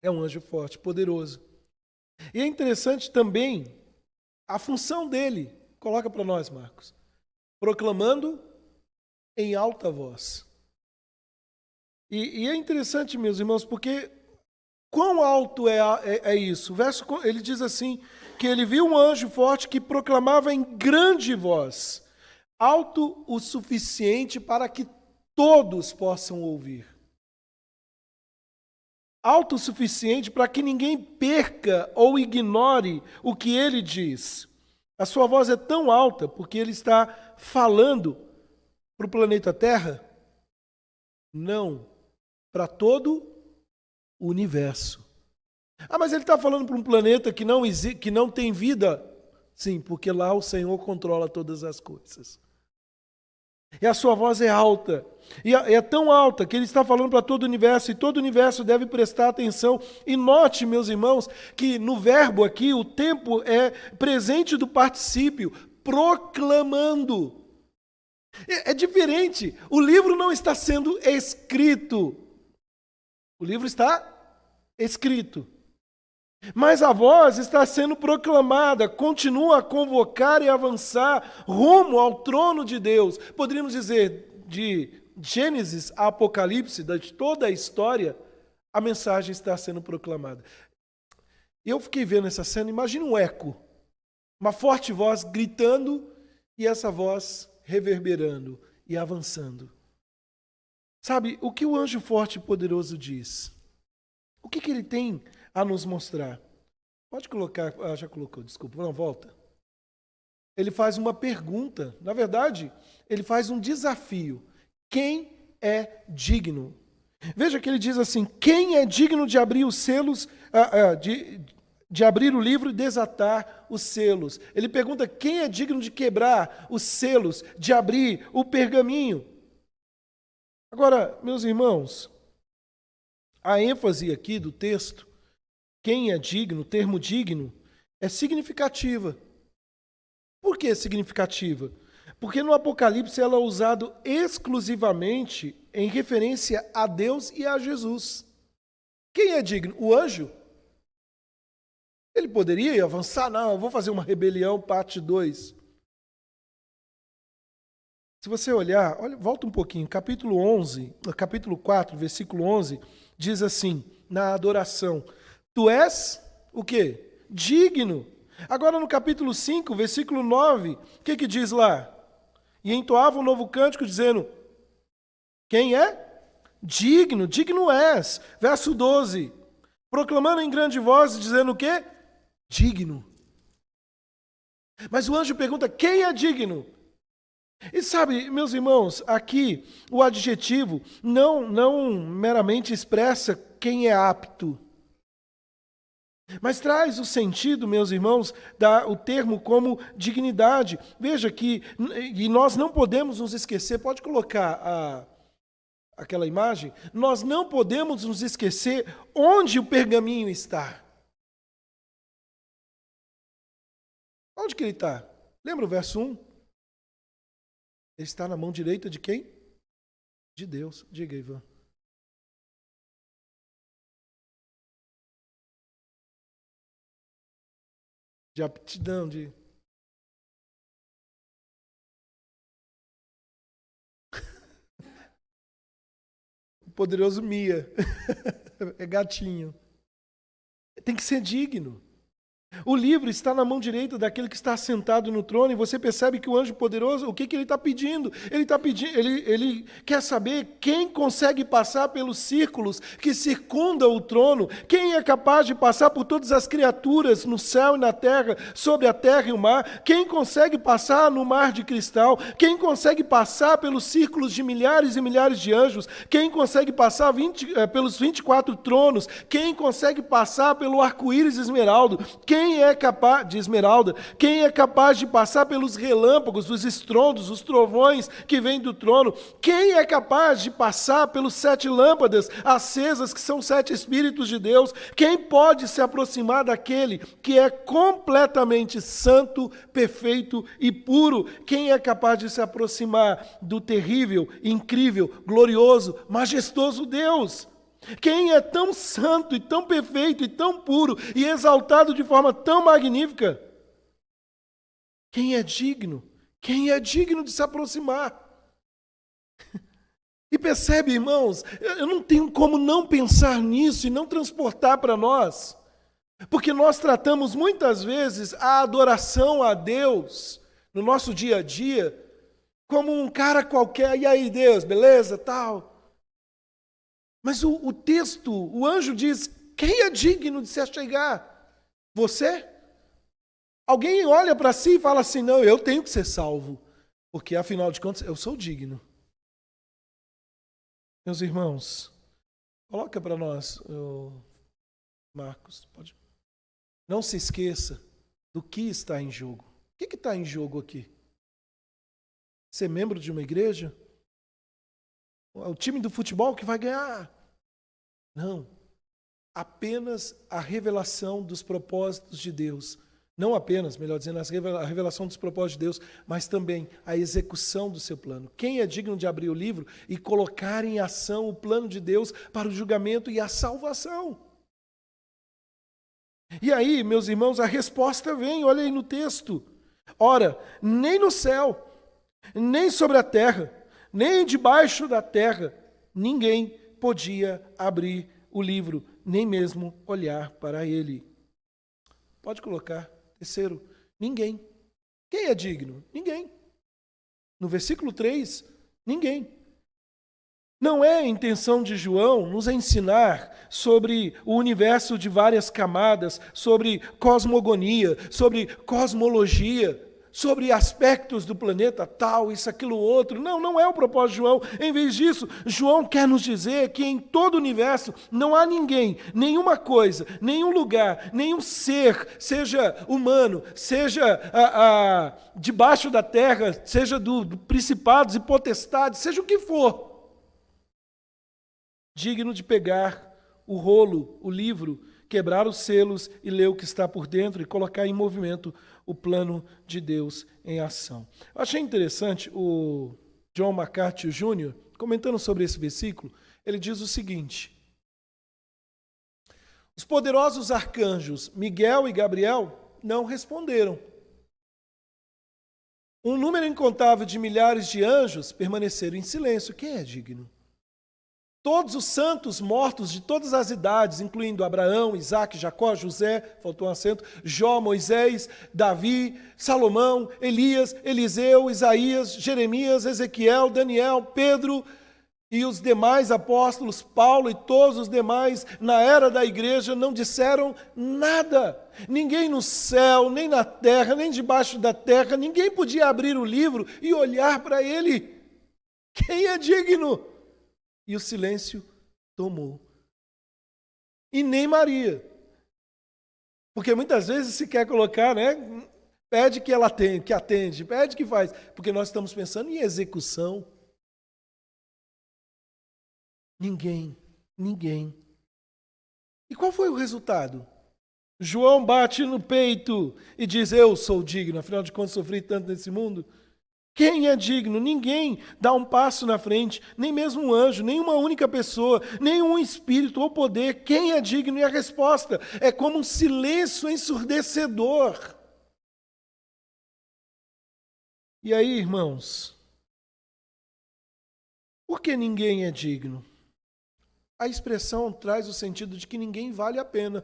É um anjo forte, poderoso. E é interessante também a função dele. Coloca para nós, Marcos. Proclamando em alta voz. E é interessante, meus irmãos, porque quão alto é isso? O verso, ele diz assim, que ele viu um anjo forte que proclamava em grande voz, alto o suficiente para que todos possam ouvir. Alto o suficiente para que ninguém perca ou ignore o que ele diz. A sua voz é tão alta porque ele está falando para o planeta Terra? Não, para todo o universo. Ah, mas ele está falando para um planeta que não tem vida? Sim, porque lá o Senhor controla todas as coisas. E a sua voz é alta. E é tão alta que ele está falando para todo o universo, e todo o universo deve prestar atenção. E note, meus irmãos, que no verbo aqui, o tempo é presente do particípio, proclamando. É diferente. O livro não está sendo escrito. O livro está escrito. Mas a voz está sendo proclamada, continua a convocar e avançar rumo ao trono de Deus. Poderíamos dizer, de Gênesis a Apocalipse, de toda a história, a mensagem está sendo proclamada. E eu fiquei vendo essa cena, imagina um eco, uma forte voz gritando e essa voz reverberando e avançando. Sabe, o que o anjo forte e poderoso diz? O que ele tem a nos mostrar? Pode colocar, já colocou, desculpa, não, volta. Ele faz uma pergunta, na verdade, ele faz um desafio. Quem é digno? Veja que ele diz assim, quem é digno de abrir os selos, de abrir o livro e desatar os selos. Ele pergunta quem é digno de quebrar os selos, de abrir o pergaminho. Agora, meus irmãos, a ênfase aqui do texto, quem é digno, o termo digno, é significativa. Por que significativa? Porque no Apocalipse ela é usado exclusivamente em referência a Deus e a Jesus. Quem é digno? O anjo? Ele poderia avançar? Não, eu vou fazer uma rebelião, parte 2. Se você olhar, olha, volta um pouquinho, capítulo 4, versículo 11, diz assim, na adoração, tu és o quê? Digno. Agora no capítulo 5, versículo 9, o que diz lá? E entoava um novo cântico dizendo, quem é? Digno, digno és. Verso 12, proclamando em grande voz, dizendo o quê? Digno. Mas o anjo pergunta, quem é digno? E sabe, meus irmãos, aqui o adjetivo não meramente expressa quem é apto, mas traz o sentido, meus irmãos, o termo como dignidade. Veja que, e nós não podemos nos esquecer, pode colocar aquela imagem, nós não podemos nos esquecer onde o pergaminho está. Onde que ele está? Lembra o verso 1? Ele está na mão direita de quem? De Deus. Diga, Ivan. De aptidão, de... O poderoso Mia. É gatinho. Tem que ser digno. O livro está na mão direita daquele que está sentado no trono, e você percebe que o anjo poderoso, o que ele está pedindo? Ele quer saber quem consegue passar pelos círculos que circundam o trono, quem é capaz de passar por todas as criaturas no céu e na terra, sobre a terra e o mar, quem consegue passar no mar de cristal, quem consegue passar pelos círculos de milhares e milhares de anjos, quem consegue passar pelos 24 tronos, quem consegue passar pelo arco-íris esmeraldo, quem é capaz de esmeralda? Quem é capaz de passar pelos relâmpagos, os estrondos, os trovões que vêm do trono? Quem é capaz de passar pelos 7 lâmpadas acesas que são 7 Espíritos de Deus? Quem pode se aproximar daquele que é completamente santo, perfeito e puro? Quem é capaz de se aproximar do terrível, incrível, glorioso, majestoso Deus? Quem é tão santo e tão perfeito e tão puro e exaltado de forma tão magnífica? Quem é digno? Quem é digno de se aproximar? E percebe, irmãos, eu não tenho como não pensar nisso e não transportar para nós, porque nós tratamos muitas vezes a adoração a Deus no nosso dia a dia como um cara qualquer, e aí Deus, beleza, tal. Mas o texto, o anjo diz, quem é digno de se achegar? Você? Alguém olha para si e fala assim, não, eu tenho que ser salvo, porque afinal de contas eu sou digno. Meus irmãos, coloca para nós, Marcos, pode. Não se esqueça do que está em jogo. O que está em jogo aqui? Ser membro de uma igreja? O time do futebol que vai ganhar? Não. Apenas a revelação dos propósitos de Deus. Não apenas, melhor dizendo, a revelação dos propósitos de Deus, mas também a execução do seu plano. Quem é digno de abrir o livro e colocar em ação o plano de Deus para o julgamento e a salvação? E aí, meus irmãos, a resposta vem, olha aí no texto. Ora, nem no céu, nem sobre a terra, nem debaixo da terra, ninguém podia abrir o livro, nem mesmo olhar para ele. Pode colocar. Terceiro, ninguém. Quem é digno? Ninguém. No versículo 3, ninguém. Não é a intenção de João nos ensinar sobre o universo de várias camadas, sobre cosmogonia, sobre cosmologia. sobre aspectos do planeta tal, isso, aquilo, outro. Não, não é o propósito de João. Em vez disso, João quer nos dizer que em todo o universo não há ninguém, nenhuma coisa, nenhum lugar, nenhum ser, seja humano, seja debaixo da terra, seja do principados e potestades, seja o que for, digno de pegar o rolo, o livro, quebrar os selos e ler o que está por dentro e colocar em movimento o plano de Deus em ação. Eu achei interessante o John MacArthur Jr., comentando sobre esse versículo, ele diz o seguinte: os poderosos arcanjos Miguel e Gabriel não responderam. Um número incontável de milhares de anjos permaneceram em silêncio. Quem é digno? Todos os santos mortos de todas as idades, incluindo Abraão, Isaac, Jacó, José, faltou um acento, Jó, Moisés, Davi, Salomão, Elias, Eliseu, Isaías, Jeremias, Ezequiel, Daniel, Pedro e os demais apóstolos, Paulo e todos os demais, na era da igreja, não disseram nada. Ninguém no céu, nem na terra, nem debaixo da terra, ninguém podia abrir o livro e olhar para ele. Quem é digno? E o silêncio tomou. E nem Maria. Porque muitas vezes se quer colocar, né? Pede que ela atende, pede que faz. Porque nós estamos pensando em execução. Ninguém. E qual foi o resultado? João bate no peito e diz: eu sou digno, afinal de contas sofri tanto nesse mundo. Quem é digno? Ninguém dá um passo na frente, nem mesmo um anjo, nem uma única pessoa, nenhum espírito ou poder. Quem é digno? E a resposta é como um silêncio ensurdecedor. E aí, irmãos, por que ninguém é digno? A expressão traz o sentido de que ninguém vale a pena.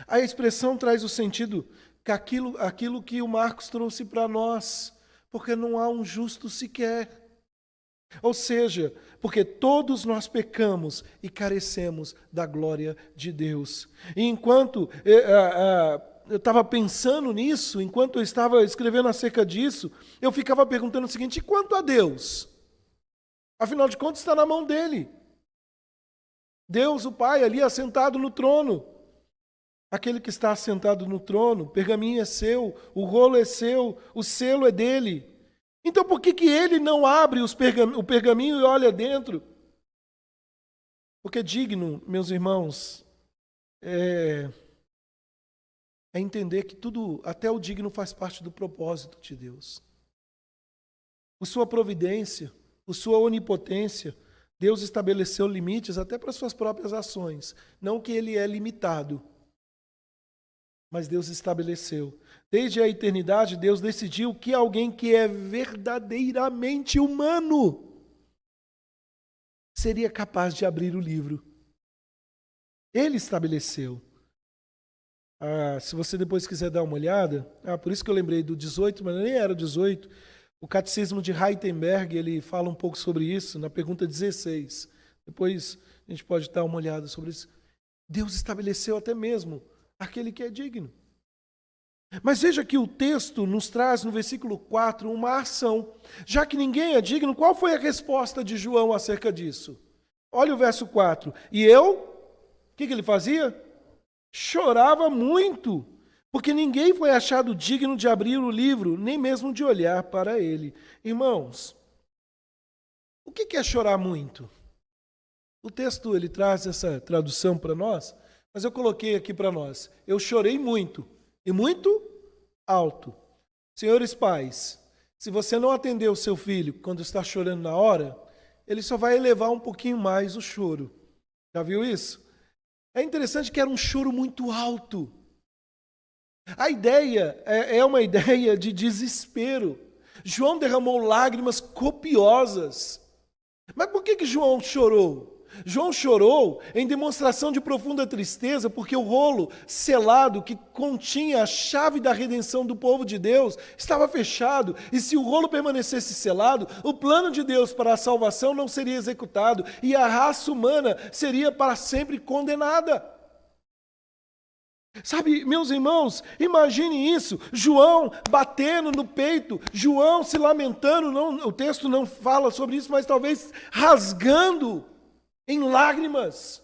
A expressão traz o sentido que aquilo que o Marcos trouxe para nós, porque não há um justo sequer. Ou seja, porque todos nós pecamos e carecemos da glória de Deus. E enquanto eu estava pensando nisso, enquanto eu estava escrevendo acerca disso, eu ficava perguntando o seguinte: e quanto a Deus? Afinal de contas, está na mão dele. Deus, o Pai, ali assentado no trono. Aquele que está assentado no trono, o pergaminho é seu, o rolo é seu, o selo é dele. Então por que ele não abre o pergaminho e olha dentro? Porque digno, meus irmãos, é entender que tudo, até o digno faz parte do propósito de Deus. Por sua providência, por sua onipotência, Deus estabeleceu limites até para suas próprias ações. Não que ele é limitado, mas Deus estabeleceu. Desde a eternidade, Deus decidiu que alguém que é verdadeiramente humano seria capaz de abrir o livro. Ele estabeleceu. Se você depois quiser dar uma olhada, por isso que eu lembrei do 18, mas nem era o 18, o Catecismo de Heidelberg, ele fala um pouco sobre isso, na pergunta 16. Depois a gente pode dar uma olhada sobre isso. Deus estabeleceu até mesmo aquele que é digno. Mas veja que o texto nos traz no versículo 4 uma ação. Já que ninguém é digno, qual foi a resposta de João acerca disso? Olha o verso 4. E eu, o que ele fazia? Chorava muito, porque ninguém foi achado digno de abrir o livro, nem mesmo de olhar para ele. Irmãos, o que é chorar muito? O texto ele traz essa tradução para nós, mas eu coloquei aqui para nós. Eu chorei muito, e muito alto. Senhores pais, se você não atender o seu filho quando está chorando na hora, ele só vai elevar um pouquinho mais o choro. Já viu isso? É interessante que era um choro muito alto. A ideia é uma ideia de desespero. João derramou lágrimas copiosas. Mas por que João chorou? João chorou em demonstração de profunda tristeza, porque o rolo selado que continha a chave da redenção do povo de Deus estava fechado, e se o rolo permanecesse selado, o plano de Deus para a salvação não seria executado, e a raça humana seria para sempre condenada. Sabe, meus irmãos, imagine isso, João batendo no peito, João se lamentando, o texto não fala sobre isso, mas talvez rasgando em lágrimas.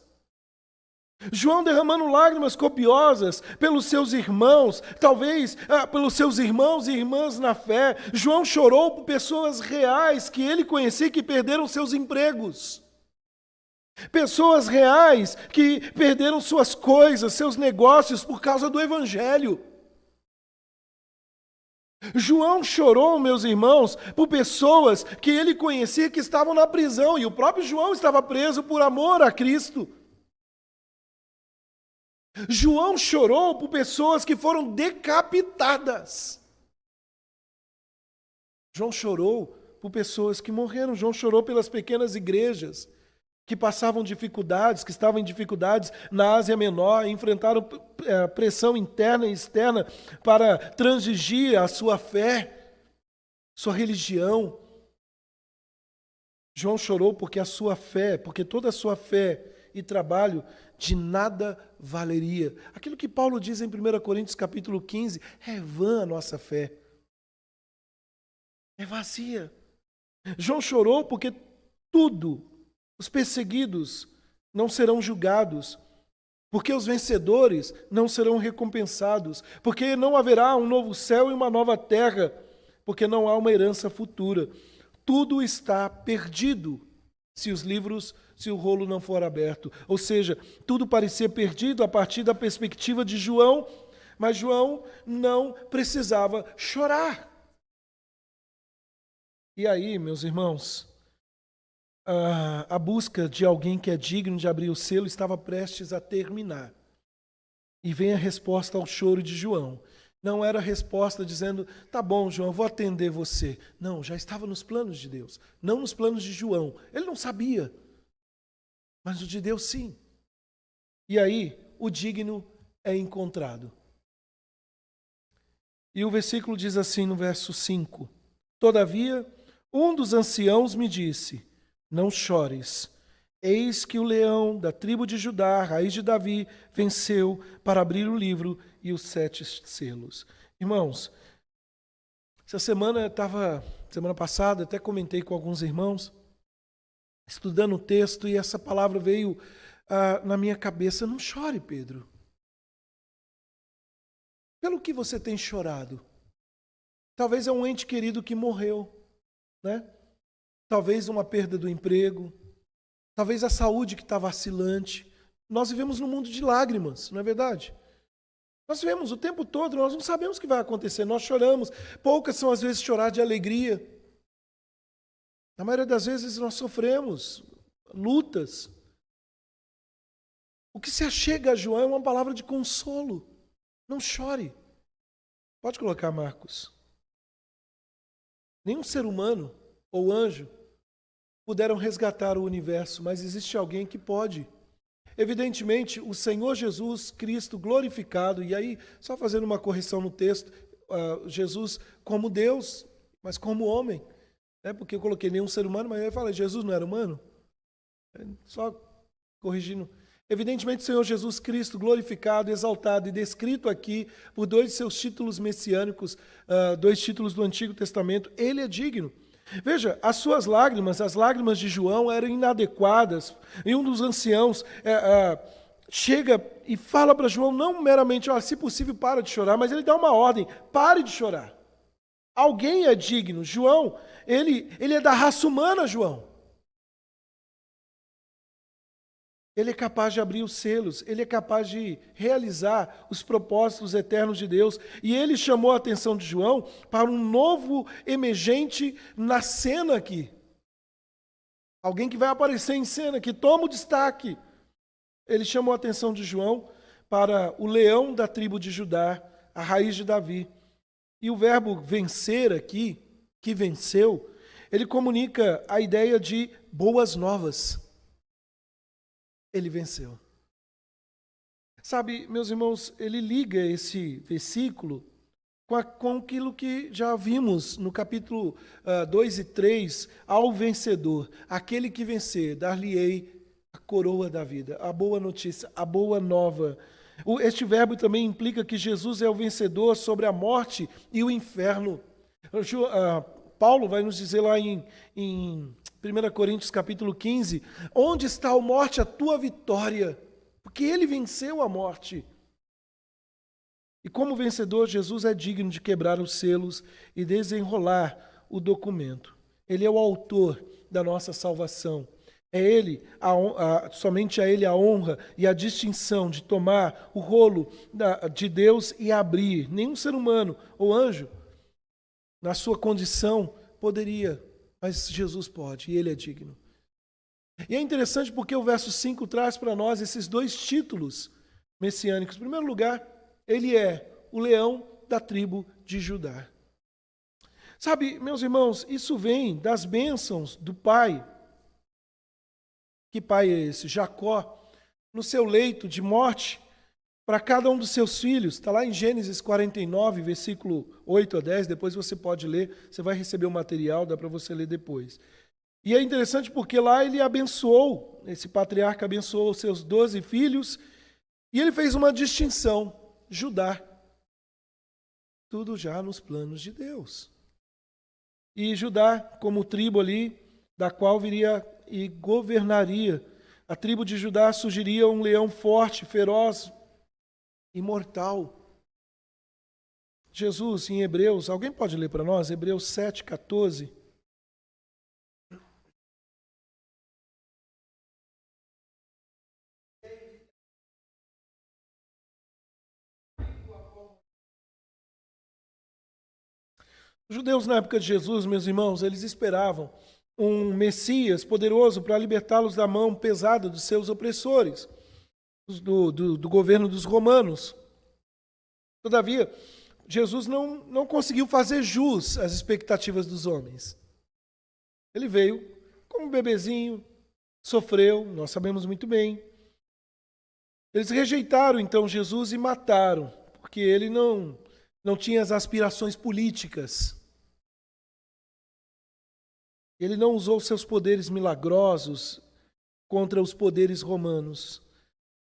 João derramando lágrimas copiosas pelos seus irmãos, talvez pelos seus irmãos e irmãs na fé. João chorou por pessoas reais que ele conhecia que perderam seus empregos. Pessoas reais que perderam suas coisas, seus negócios por causa do Evangelho. João chorou, meus irmãos, por pessoas que ele conhecia que estavam na prisão, e o próprio João estava preso por amor a Cristo. João chorou por pessoas que foram decapitadas. João chorou por pessoas que morreram. João chorou pelas pequenas igrejas que passavam dificuldades, que estavam em dificuldades na Ásia Menor, enfrentaram pressão interna e externa para transigir a sua fé, sua religião. João chorou porque a sua fé, porque toda a sua fé e trabalho de nada valeria. Aquilo que Paulo diz em 1 Coríntios capítulo 15, é vã a nossa fé. É vazia. João chorou porque tudo, os perseguidos não serão julgados, porque os vencedores não serão recompensados, porque não haverá um novo céu e uma nova terra, porque não há uma herança futura. Tudo está perdido se o rolo não for aberto. Ou seja, tudo parecia perdido a partir da perspectiva de João, mas João não precisava chorar. E aí, meus irmãos, a busca de alguém que é digno de abrir o selo estava prestes a terminar. E vem a resposta ao choro de João. Não era a resposta dizendo, tá bom, João, eu vou atender você. Não, já estava nos planos de Deus, não nos planos de João. Ele não sabia, mas o de Deus sim. E aí, o digno é encontrado. E o versículo diz assim no verso 5. Todavia, um dos anciãos me disse, não chores, eis que o leão da tribo de Judá, raiz de Davi, venceu para abrir o livro e os 7 selos. Irmãos, semana passada, até comentei com alguns irmãos, estudando o texto, e essa palavra veio na minha cabeça. Não chore, Pedro. Pelo que você tem chorado? Talvez é um ente querido que morreu, né? Talvez uma perda do emprego, talvez a saúde que está vacilante. Nós vivemos num mundo de lágrimas, não é verdade? Nós vivemos o tempo todo, nós não sabemos o que vai acontecer, nós choramos. Poucas são as vezes chorar de alegria. Na maioria das vezes nós sofremos lutas. O que se achega a João é uma palavra de consolo. Não chore. Pode colocar, Marcos. Nenhum ser humano ou anjo puderam resgatar o universo, mas existe alguém que pode. Evidentemente, o Senhor Jesus Cristo glorificado, e aí, só fazendo uma correção no texto, Jesus como Deus, mas como homem, né? Porque eu coloquei nenhum ser humano, mas eu falei, Jesus não era humano? Só corrigindo. Evidentemente, o Senhor Jesus Cristo glorificado, exaltado e descrito aqui por 2 de seus títulos messiânicos, 2 títulos do Antigo Testamento, ele é digno. Veja, as suas lágrimas, as lágrimas de João eram inadequadas, e um dos anciãos chega e fala para João, não meramente, se possível, para de chorar, mas ele dá uma ordem, pare de chorar. Alguém é digno. João, ele é da raça humana, João. Ele é capaz de abrir os selos, ele é capaz de realizar os propósitos eternos de Deus. E ele chamou a atenção de João para um novo emergente na cena aqui. Alguém que vai aparecer em cena, que toma o destaque. Ele chamou a atenção de João para o leão da tribo de Judá, a raiz de Davi. E o verbo vencer aqui, que venceu, ele comunica a ideia de boas novas. Ele venceu. Sabe, meus irmãos, ele liga esse versículo com aquilo que já vimos no capítulo 2 e 3, ao vencedor, aquele que vencer, dar-lhe-ei a coroa da vida, a boa notícia, a boa nova. Este verbo também implica que Jesus é o vencedor sobre a morte e o inferno. Paulo vai nos dizer lá em 1 Coríntios capítulo 15, onde está a morte, a tua vitória? Porque ele venceu a morte. E como vencedor, Jesus é digno de quebrar os selos e desenrolar o documento. Ele é o autor da nossa salvação. É Ele, somente a Ele a honra e a distinção de tomar o rolo de Deus e abrir. Nenhum ser humano ou anjo, na sua condição, poderia, mas Jesus pode e Ele é digno. E é interessante porque o verso 5 traz para nós esses dois títulos messiânicos. Em primeiro lugar, Ele é o leão da tribo de Judá. Sabe, meus irmãos, isso vem das bênçãos do pai. Que pai é esse? Jacó, no seu leito de morte, para cada um dos seus filhos. Está lá em Gênesis 49, versículo 8 a 10. Depois você pode ler, você vai receber o material, dá para você ler depois. E é interessante porque lá ele abençoou, esse patriarca abençoou os seus 12 filhos, e ele fez uma distinção, Judá. Tudo já nos planos de Deus. E Judá, como tribo ali, da qual viria e governaria. A tribo de Judá surgiria um leão forte, feroz, imortal. Jesus, em Hebreus, alguém pode ler para nós? Hebreus 7,14. Os judeus na época de Jesus, meus irmãos, eles esperavam um Messias poderoso para libertá-los da mão pesada dos seus opressores, do governo dos romanos. Todavia, Jesus não conseguiu fazer jus às expectativas dos homens. Ele veio como um bebezinho, sofreu, nós sabemos muito bem. Eles rejeitaram então Jesus e mataram, porque ele não tinha as aspirações políticas. Ele não usou seus poderes milagrosos contra os poderes romanos,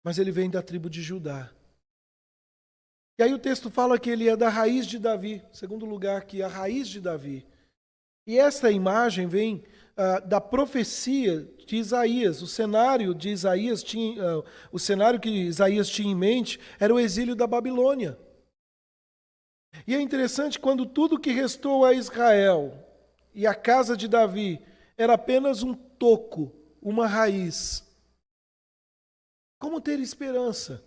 mas ele vem da tribo de Judá. E aí o texto fala que ele é da raiz de Davi, segundo lugar aqui, a raiz de Davi. E esta imagem vem da profecia de Isaías. O cenário de Isaías o cenário que Isaías tinha em mente era o exílio da Babilônia. E é interessante quando tudo que restou a Israel e a casa de Davi era apenas um toco, uma raiz. Como ter esperança?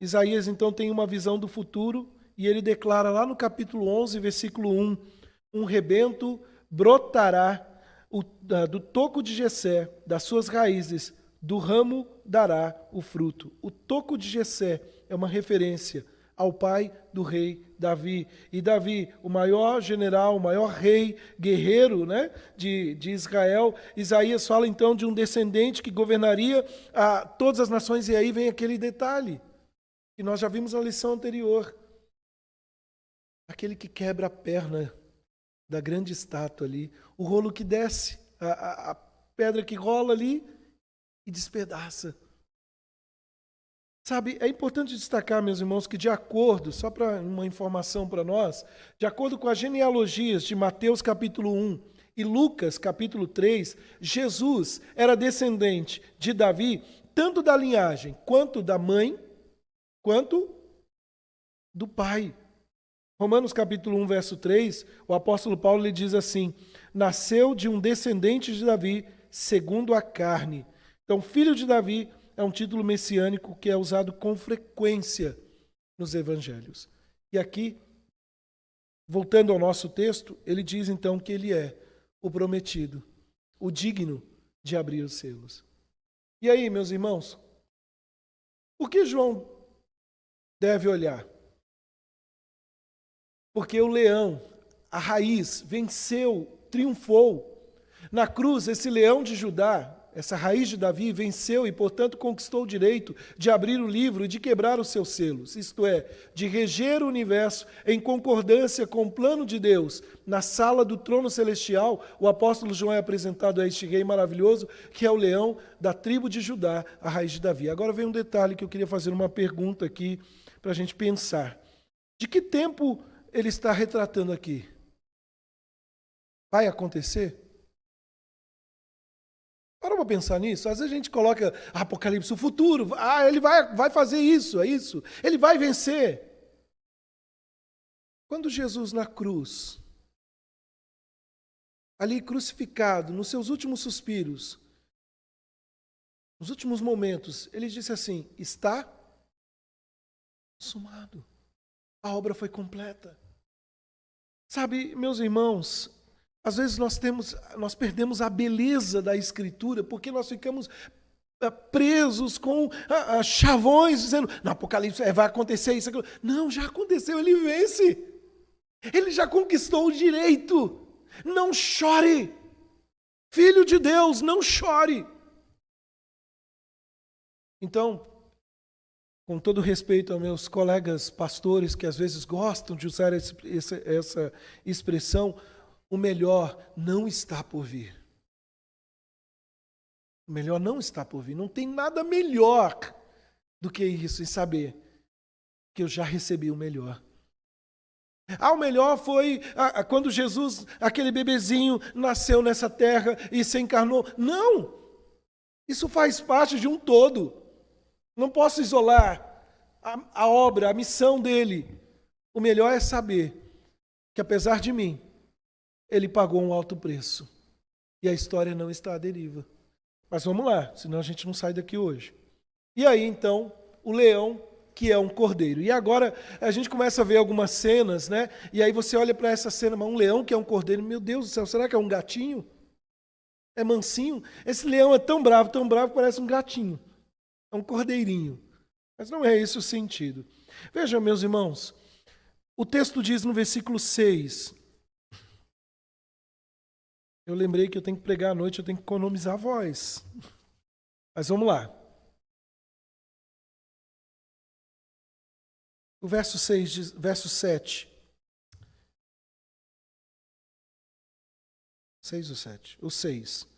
Isaías então tem uma visão do futuro e ele declara lá no capítulo 11, versículo 1, um rebento brotará do toco de Jessé, das suas raízes, do ramo dará o fruto. O toco de Jessé é uma referência ao pai do rei Davi. E Davi, o maior general, o maior rei, guerreiro, né, de Israel. Isaías fala então de um descendente que governaria todas as nações. E aí vem aquele detalhe que nós já vimos na lição anterior. Aquele que quebra a perna da grande estátua ali, o rolo que desce, a pedra que rola ali e despedaça. Sabe, é importante destacar, meus irmãos, que de acordo, só para uma informação para nós, de acordo com as genealogias de Mateus capítulo 1 e Lucas capítulo 3, Jesus era descendente de Davi, tanto da linhagem, quanto da mãe, quanto do pai. Romanos capítulo 1, verso 3, o apóstolo Paulo lhe diz assim, nasceu de um descendente de Davi, segundo a carne. Então, filho de Davi é um título messiânico que é usado com frequência nos evangelhos. E aqui, voltando ao nosso texto, ele diz então que ele é o prometido, o digno de abrir os selos. E aí, meus irmãos, por que João deve olhar? Porque o leão, a raiz, venceu, triunfou. Na cruz, esse leão de Judá, essa raiz de Davi, venceu e, portanto, conquistou o direito de abrir o livro e de quebrar os seus selos, isto é, de reger o universo em concordância com o plano de Deus. Na sala do trono celestial, o apóstolo João é apresentado a este rei maravilhoso, que é o leão da tribo de Judá, a raiz de Davi. Agora vem um detalhe que eu queria fazer uma pergunta aqui para a gente pensar. De que tempo ele está retratando aqui? Vai acontecer? Para pensar nisso. Às vezes a gente coloca Apocalipse, o futuro. Ele vai fazer isso, é isso. Ele vai vencer. Quando Jesus na cruz, ali crucificado, nos seus últimos suspiros, nos últimos momentos, ele disse assim: está consumado. A obra foi completa. Sabe, meus irmãos, às vezes nós perdemos a beleza da Escritura porque nós ficamos presos com chavões, dizendo, no Apocalipse vai acontecer isso, aquilo. Não, já aconteceu, ele vence. Ele já conquistou o direito. Não chore. Filho de Deus, não chore. Então, com todo respeito aos meus colegas pastores que às vezes gostam de usar essa expressão, o melhor não está por vir. O melhor não está por vir. Não tem nada melhor do que isso, em saber que eu já recebi o melhor. O melhor foi quando Jesus, aquele bebezinho, nasceu nessa terra e se encarnou. Não! Isso faz parte de um todo. Não posso isolar a obra, a missão dele. O melhor é saber que, apesar de mim, ele pagou um alto preço. E a história não está à deriva. Mas vamos lá, senão a gente não sai daqui hoje. E aí, então, o leão, que é um cordeiro. E agora a gente começa a ver algumas cenas, né? E aí você olha para essa cena, mas um leão que é um cordeiro, meu Deus do céu, será que é um gatinho? É mansinho? Esse leão é tão bravo que parece um gatinho. É um cordeirinho. Mas não é esse o sentido. Vejam, meus irmãos, o texto diz no versículo 6... Eu lembrei que eu tenho que pregar à noite, eu tenho que economizar a voz. Mas vamos lá. O verso 6, verso 7. 6 ou 7? O 6.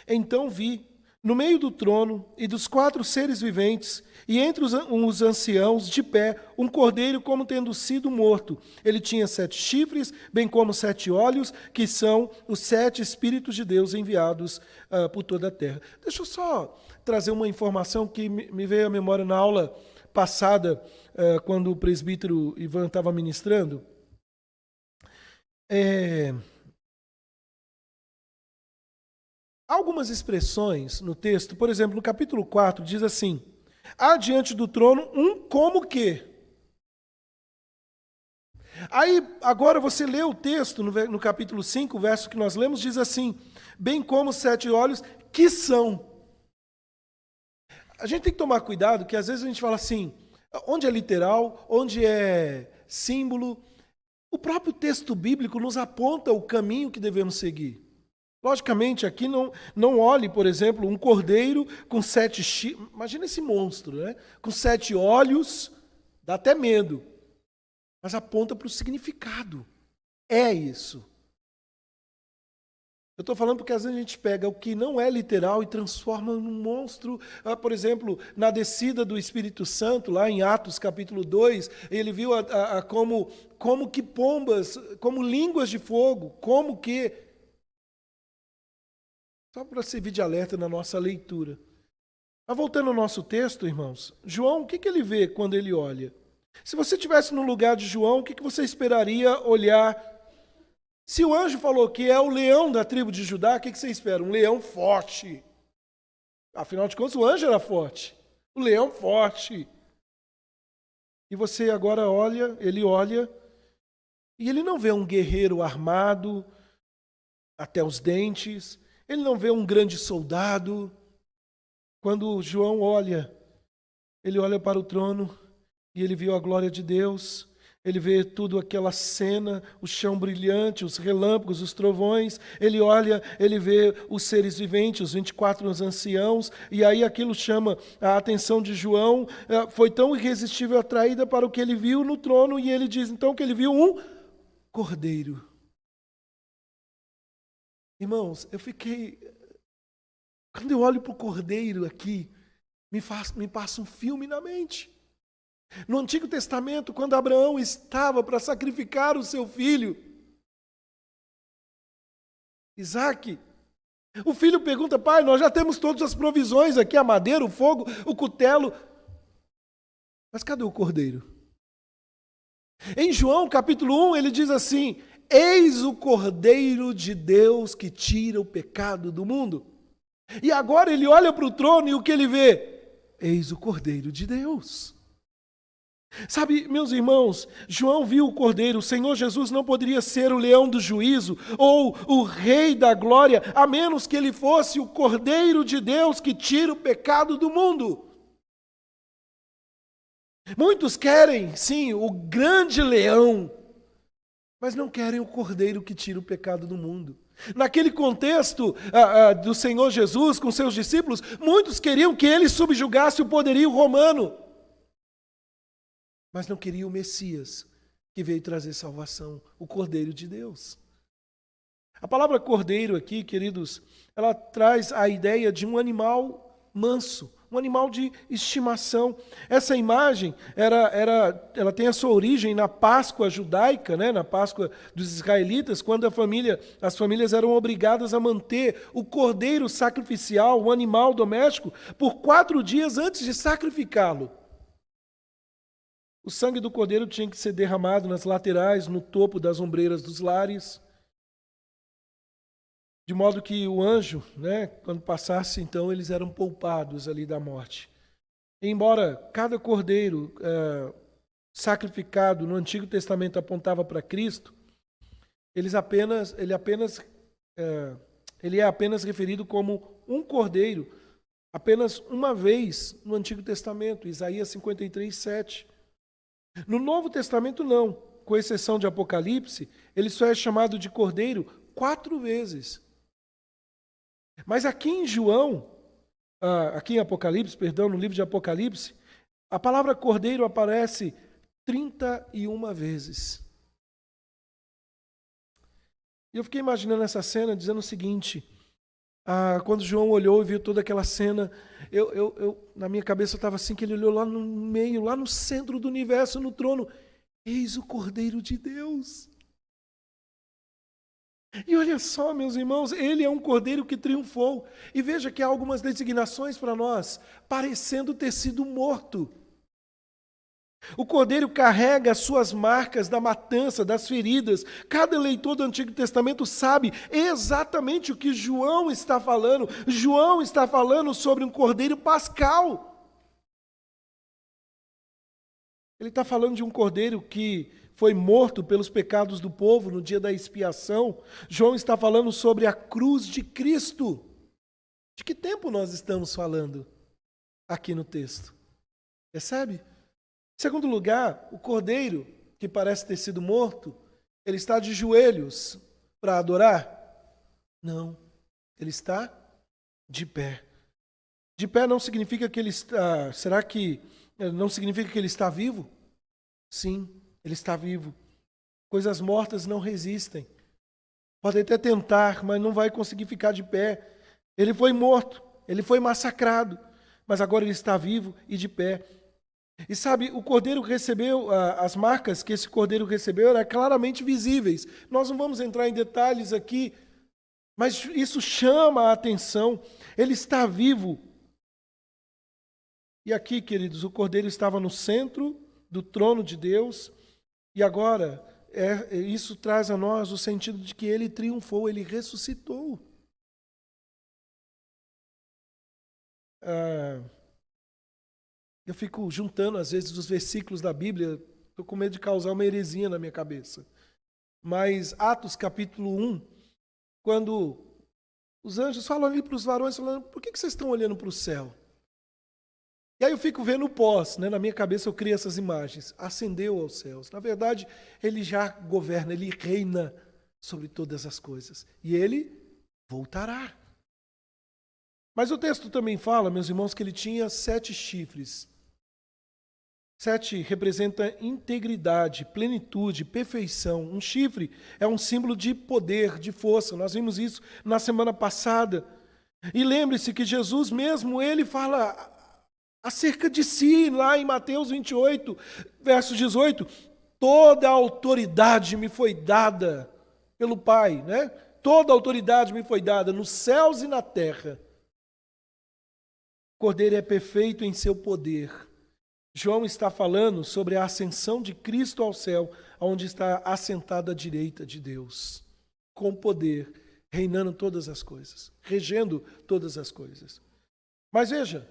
Então vi, no meio do trono e dos 4 seres viventes, e entre os anciãos, de pé, um cordeiro como tendo sido morto. Ele tinha 7 chifres, bem como 7 olhos, que são os 7 Espíritos de Deus enviados por toda a terra. Deixa eu só trazer uma informação que me veio à memória na aula passada, quando o presbítero Ivan estava ministrando. Há algumas expressões no texto, por exemplo, no capítulo 4, diz assim: há diante do trono um como que. Aí, agora você lê o texto no capítulo 5, o verso que nós lemos, diz assim: bem como 7 olhos que são. A gente tem que tomar cuidado, que às vezes a gente fala assim, onde é literal, onde é símbolo. O próprio texto bíblico nos aponta o caminho que devemos seguir. Logicamente, aqui não olhe, por exemplo, um cordeiro com 7 chifres. Imagina esse monstro, né? Com 7 olhos, dá até medo. Mas aponta para o significado. É isso. Eu estou falando porque às vezes a gente pega o que não é literal e transforma num monstro. Por exemplo, na descida do Espírito Santo, lá em Atos capítulo 2, ele viu como que pombas, como línguas de fogo, como que... Só para servir de alerta na nossa leitura. Mas voltando ao nosso texto, irmãos, João, o que ele vê quando ele olha? Se você estivesse no lugar de João, o que você esperaria olhar? Se o anjo falou que é o leão da tribo de Judá, o que você espera? Um leão forte. Afinal de contas, o anjo era forte. O leão forte. E você agora olha, e ele não vê um guerreiro armado até os dentes. Ele não vê um grande soldado. Quando João olha, ele olha para o trono e ele viu a glória de Deus. Ele vê tudo aquela cena, o chão brilhante, os relâmpagos, os trovões. Ele olha, ele vê os seres viventes, os 24 anciãos, e aí aquilo chama a atenção de João. Foi tão irresistível a atraída para o que ele viu no trono, e ele diz então que ele viu um cordeiro. Irmãos, quando eu olho para o cordeiro aqui, me passa um filme na mente. No Antigo Testamento, quando Abraão estava para sacrificar o seu filho, Isaque, o filho pergunta: pai, nós já temos todas as provisões aqui, a madeira, o fogo, o cutelo, mas cadê o cordeiro? Em João capítulo 1, ele diz assim: eis o cordeiro de Deus que tira o pecado do mundo. E agora ele olha para o trono e o que ele vê? Eis o cordeiro de Deus. Sabe, meus irmãos, João viu o cordeiro. O Senhor Jesus não poderia ser o leão do juízo ou o rei da glória, a menos que ele fosse o cordeiro de Deus que tira o pecado do mundo. Muitos querem, sim, o grande leão, mas não querem o cordeiro que tira o pecado do mundo. Naquele contexto do Senhor Jesus com seus discípulos, muitos queriam que ele subjugasse o poderio romano, mas não queria o Messias, que veio trazer salvação, o Cordeiro de Deus. A palavra cordeiro aqui, queridos, ela traz a ideia de um animal manso, um animal de estimação. Essa imagem, ela tem a sua origem na Páscoa judaica, né? Na Páscoa dos israelitas, quando as famílias eram obrigadas a manter o cordeiro sacrificial, o animal doméstico, por 4 dias antes de sacrificá-lo. O sangue do cordeiro tinha que ser derramado nas laterais, no topo das ombreiras dos lares, de modo que o anjo, né, quando passasse, então, eles eram poupados ali da morte. E embora cada cordeiro sacrificado no Antigo Testamento apontava para Cristo, ele é apenas referido como um cordeiro, apenas uma vez no Antigo Testamento, Isaías 53, 7. No Novo Testamento não, com exceção de Apocalipse, ele só é chamado de cordeiro 4 vezes. Mas aqui em Apocalipse, no livro de Apocalipse, a palavra cordeiro aparece 31 vezes. E eu fiquei imaginando essa cena dizendo o seguinte: quando João olhou e viu toda aquela cena, na minha cabeça estava assim, que ele olhou lá no meio, lá no centro do universo, no trono, eis o Cordeiro de Deus. E olha só, meus irmãos, ele é um cordeiro que triunfou. E veja que há algumas designações para nós, parecendo ter sido morto. O cordeiro carrega as suas marcas da matança, das feridas. Cada leitor do Antigo Testamento sabe exatamente o que João está falando. João está falando sobre um cordeiro pascal. Ele está falando de um cordeiro que foi morto pelos pecados do povo no dia da expiação. João está falando sobre a cruz de Cristo. De que tempo nós estamos falando aqui no texto? Percebe? Em segundo lugar, o cordeiro, que parece ter sido morto, ele está de joelhos para adorar? Não, ele está de pé. De pé não significa que ele está... Será que não significa que ele está vivo? Sim, ele está vivo. Coisas mortas não resistem. Pode até tentar, mas não vai conseguir ficar de pé. Ele foi morto, ele foi massacrado, mas agora ele está vivo e de pé. E sabe, o cordeiro recebeu, as marcas que esse cordeiro recebeu eram claramente visíveis. Nós não vamos entrar em detalhes aqui, mas isso chama a atenção. Ele está vivo. E aqui, queridos, o cordeiro estava no centro do trono de Deus, e agora isso traz a nós o sentido de que ele triunfou, ele ressuscitou. Eu fico juntando, às vezes, os versículos da Bíblia, estou com medo de causar uma heresia na minha cabeça. Mas Atos capítulo 1, quando os anjos falam ali para os varões, falando: por que vocês estão olhando para o céu? E aí eu fico vendo o pós, né? Na minha cabeça eu crio essas imagens. Ascendeu aos céus. Na verdade, ele já governa, ele reina sobre todas as coisas. E ele voltará. Mas o texto também fala, meus irmãos, que ele tinha 7 chifres. 7 representa integridade, plenitude, perfeição. Um chifre é um símbolo de poder, de força. Nós vimos isso na semana passada. E lembre-se que Jesus mesmo, ele fala acerca de si, lá em Mateus 28, verso 18. Toda a autoridade me foi dada pelo Pai, né? Toda a autoridade me foi dada nos céus e na terra. O Cordeiro é perfeito em seu poder. João está falando sobre a ascensão de Cristo ao céu, onde está assentado à direita de Deus, com poder, reinando todas as coisas, regendo todas as coisas. Mas veja,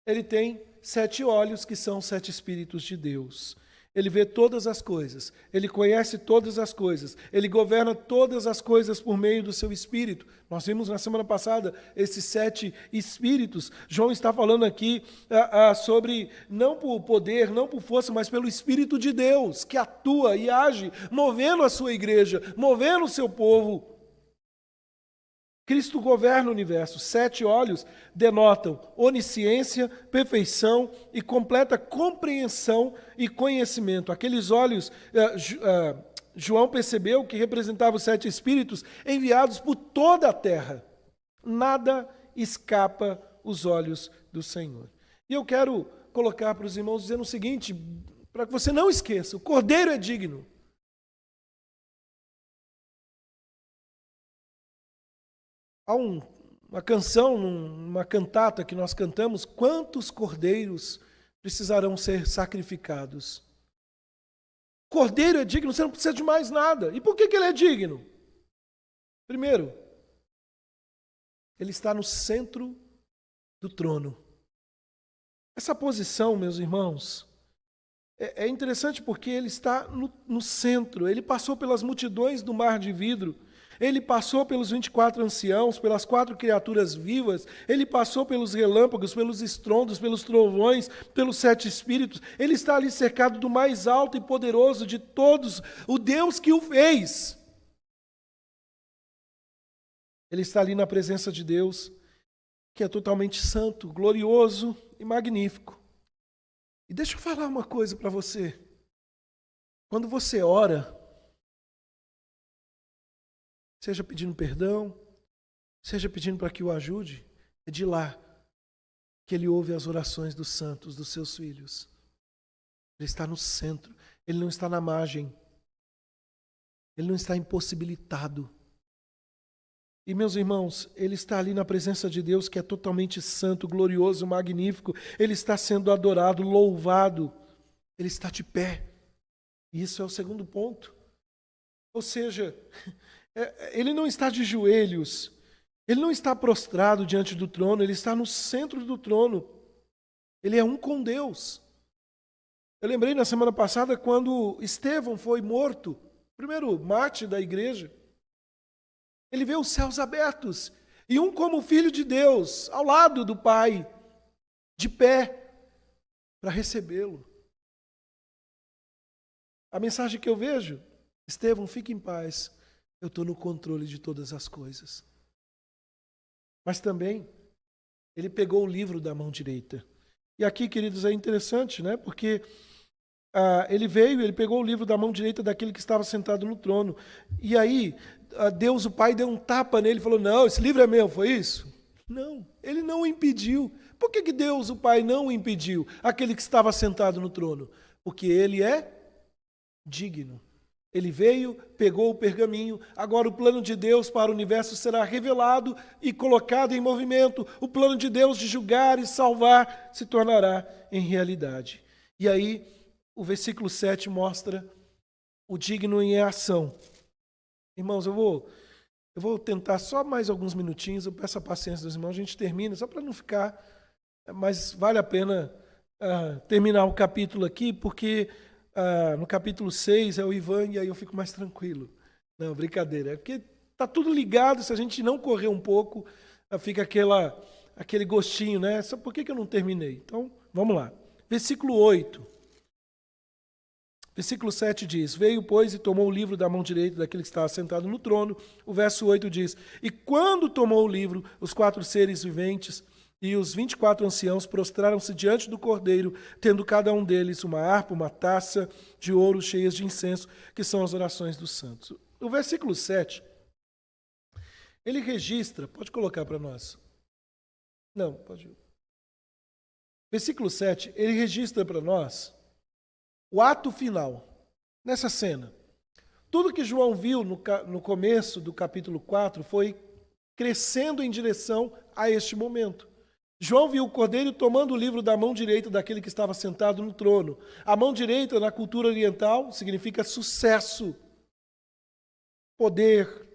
ele tem 7 olhos, que são 7 Espíritos de Deus. Ele vê todas as coisas, ele conhece todas as coisas, ele governa todas as coisas por meio do seu Espírito. Nós vimos na semana passada esses 7 Espíritos. João está falando aqui sobre, não por poder, não por força, mas pelo Espírito de Deus, que atua e age, movendo a sua igreja, movendo o seu povo. Cristo governa o universo. 7 olhos denotam onisciência, perfeição e completa compreensão e conhecimento. Aqueles olhos, João percebeu que representavam os 7 espíritos enviados por toda a terra. Nada escapa os olhos do Senhor. E eu quero colocar para os irmãos dizendo o seguinte, para que você não esqueça, o Cordeiro é digno. Há uma canção, uma cantata que nós cantamos, quantos cordeiros precisarão ser sacrificados? Cordeiro é digno, você não precisa de mais nada. E por que ele é digno? Primeiro, ele está no centro do trono. Essa posição, meus irmãos, é interessante porque ele está no centro. Ele passou pelas multidões do mar de vidro. Ele passou pelos 24 anciãos, pelas 4 criaturas vivas, ele passou pelos relâmpagos, pelos estrondos, pelos trovões, pelos 7 espíritos. Ele está ali cercado do mais alto e poderoso de todos, o Deus que o fez. Ele está ali na presença de Deus, que é totalmente santo, glorioso e magnífico. E deixa eu falar uma coisa para você. Quando você ora, seja pedindo perdão, seja pedindo para que o ajude, é de lá que ele ouve as orações dos santos, dos seus filhos. Ele está no centro, ele não está na margem, ele não está impossibilitado. E, meus irmãos, ele está ali na presença de Deus, que é totalmente santo, glorioso, magnífico. Ele está sendo adorado, louvado. Ele está de pé. E isso é o segundo ponto. Ou seja, ele não está de joelhos, ele não está prostrado diante do trono, ele está no centro do trono. Ele é um com Deus. Eu lembrei na semana passada quando Estevão foi morto, primeiro mártir da igreja. Ele vê os céus abertos e um como filho de Deus, ao lado do Pai, de pé, para recebê-lo. A mensagem que eu vejo, Estevão, fique em paz, eu estou no controle de todas as coisas. Mas também, ele pegou o livro da mão direita. E aqui, queridos, é interessante, né? Porque ele veio, ele pegou o livro da mão direita daquele que estava sentado no trono. E aí, Deus, o Pai, deu um tapa nele e falou, não, esse livro é meu, foi isso? Não, ele não o impediu. Por que Deus, o Pai, não o impediu? Aquele que estava sentado no trono? Porque ele é digno. Ele veio, pegou o pergaminho, agora o plano de Deus para o universo será revelado e colocado em movimento. O plano de Deus de julgar e salvar se tornará em realidade. E aí, o versículo 7 mostra o digno em ação. Irmãos, eu vou tentar só mais alguns minutinhos, eu peço a paciência dos irmãos, a gente termina, só para não ficar, mas vale a pena terminar o capítulo aqui, porque no capítulo 6 é o Ivan e aí eu fico mais tranquilo. Não, brincadeira, é porque está tudo ligado, se a gente não correr um pouco, fica aquele gostinho, né? Só por que eu não terminei? Então, vamos lá. Versículo 8. Versículo 7 diz: Veio, pois, e tomou o livro da mão direita daquele que estava sentado no trono. O verso 8 diz: E quando tomou o livro, os 4 seres viventes e os 24 anciãos prostraram-se diante do Cordeiro, tendo cada um deles uma harpa, uma taça de ouro cheias de incenso, que são as orações dos santos. O versículo 7, ele registra, pode colocar para nós. Não, pode. Versículo 7, ele registra para nós o ato final, nessa cena. Tudo que João viu no começo do capítulo 4 foi crescendo em direção a este momento. João viu o Cordeiro tomando o livro da mão direita daquele que estava sentado no trono. A mão direita, na cultura oriental, significa sucesso, poder.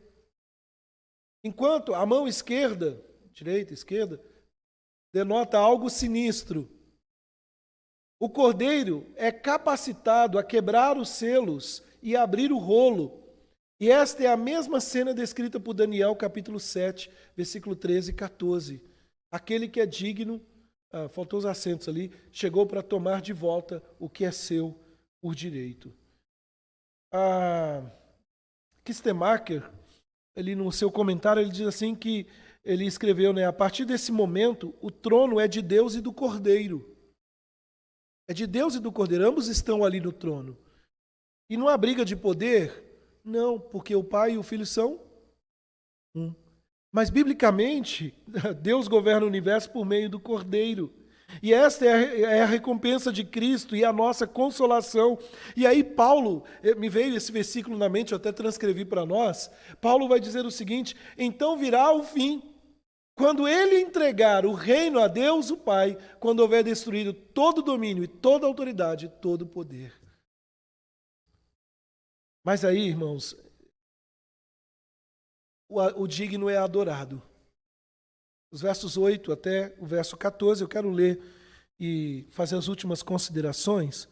Enquanto a mão esquerda, direita, esquerda, denota algo sinistro. O Cordeiro é capacitado a quebrar os selos e abrir o rolo. E esta é a mesma cena descrita por Daniel, capítulo 7, versículo 13 e 14. Aquele que é digno, faltou os acentos ali, chegou para tomar de volta o que é seu por direito. Kistemacher, ele no seu comentário, ele diz assim que ele escreveu, a partir desse momento, o trono é de Deus e do Cordeiro. É de Deus e do Cordeiro, ambos estão ali no trono. E não há briga de poder? Não, porque o Pai e o Filho são um. Mas, biblicamente, Deus governa o universo por meio do Cordeiro. E esta é a recompensa de Cristo e a nossa consolação. E aí Paulo, me veio esse versículo na mente, eu até transcrevi para nós. Paulo vai dizer o seguinte: então virá o fim, quando ele entregar o reino a Deus, o Pai, quando houver destruído todo o domínio e toda a autoridade e todo o poder. Mas aí, irmãos, o digno é adorado. Os versos 8 até o verso 14, eu quero ler e fazer as últimas considerações.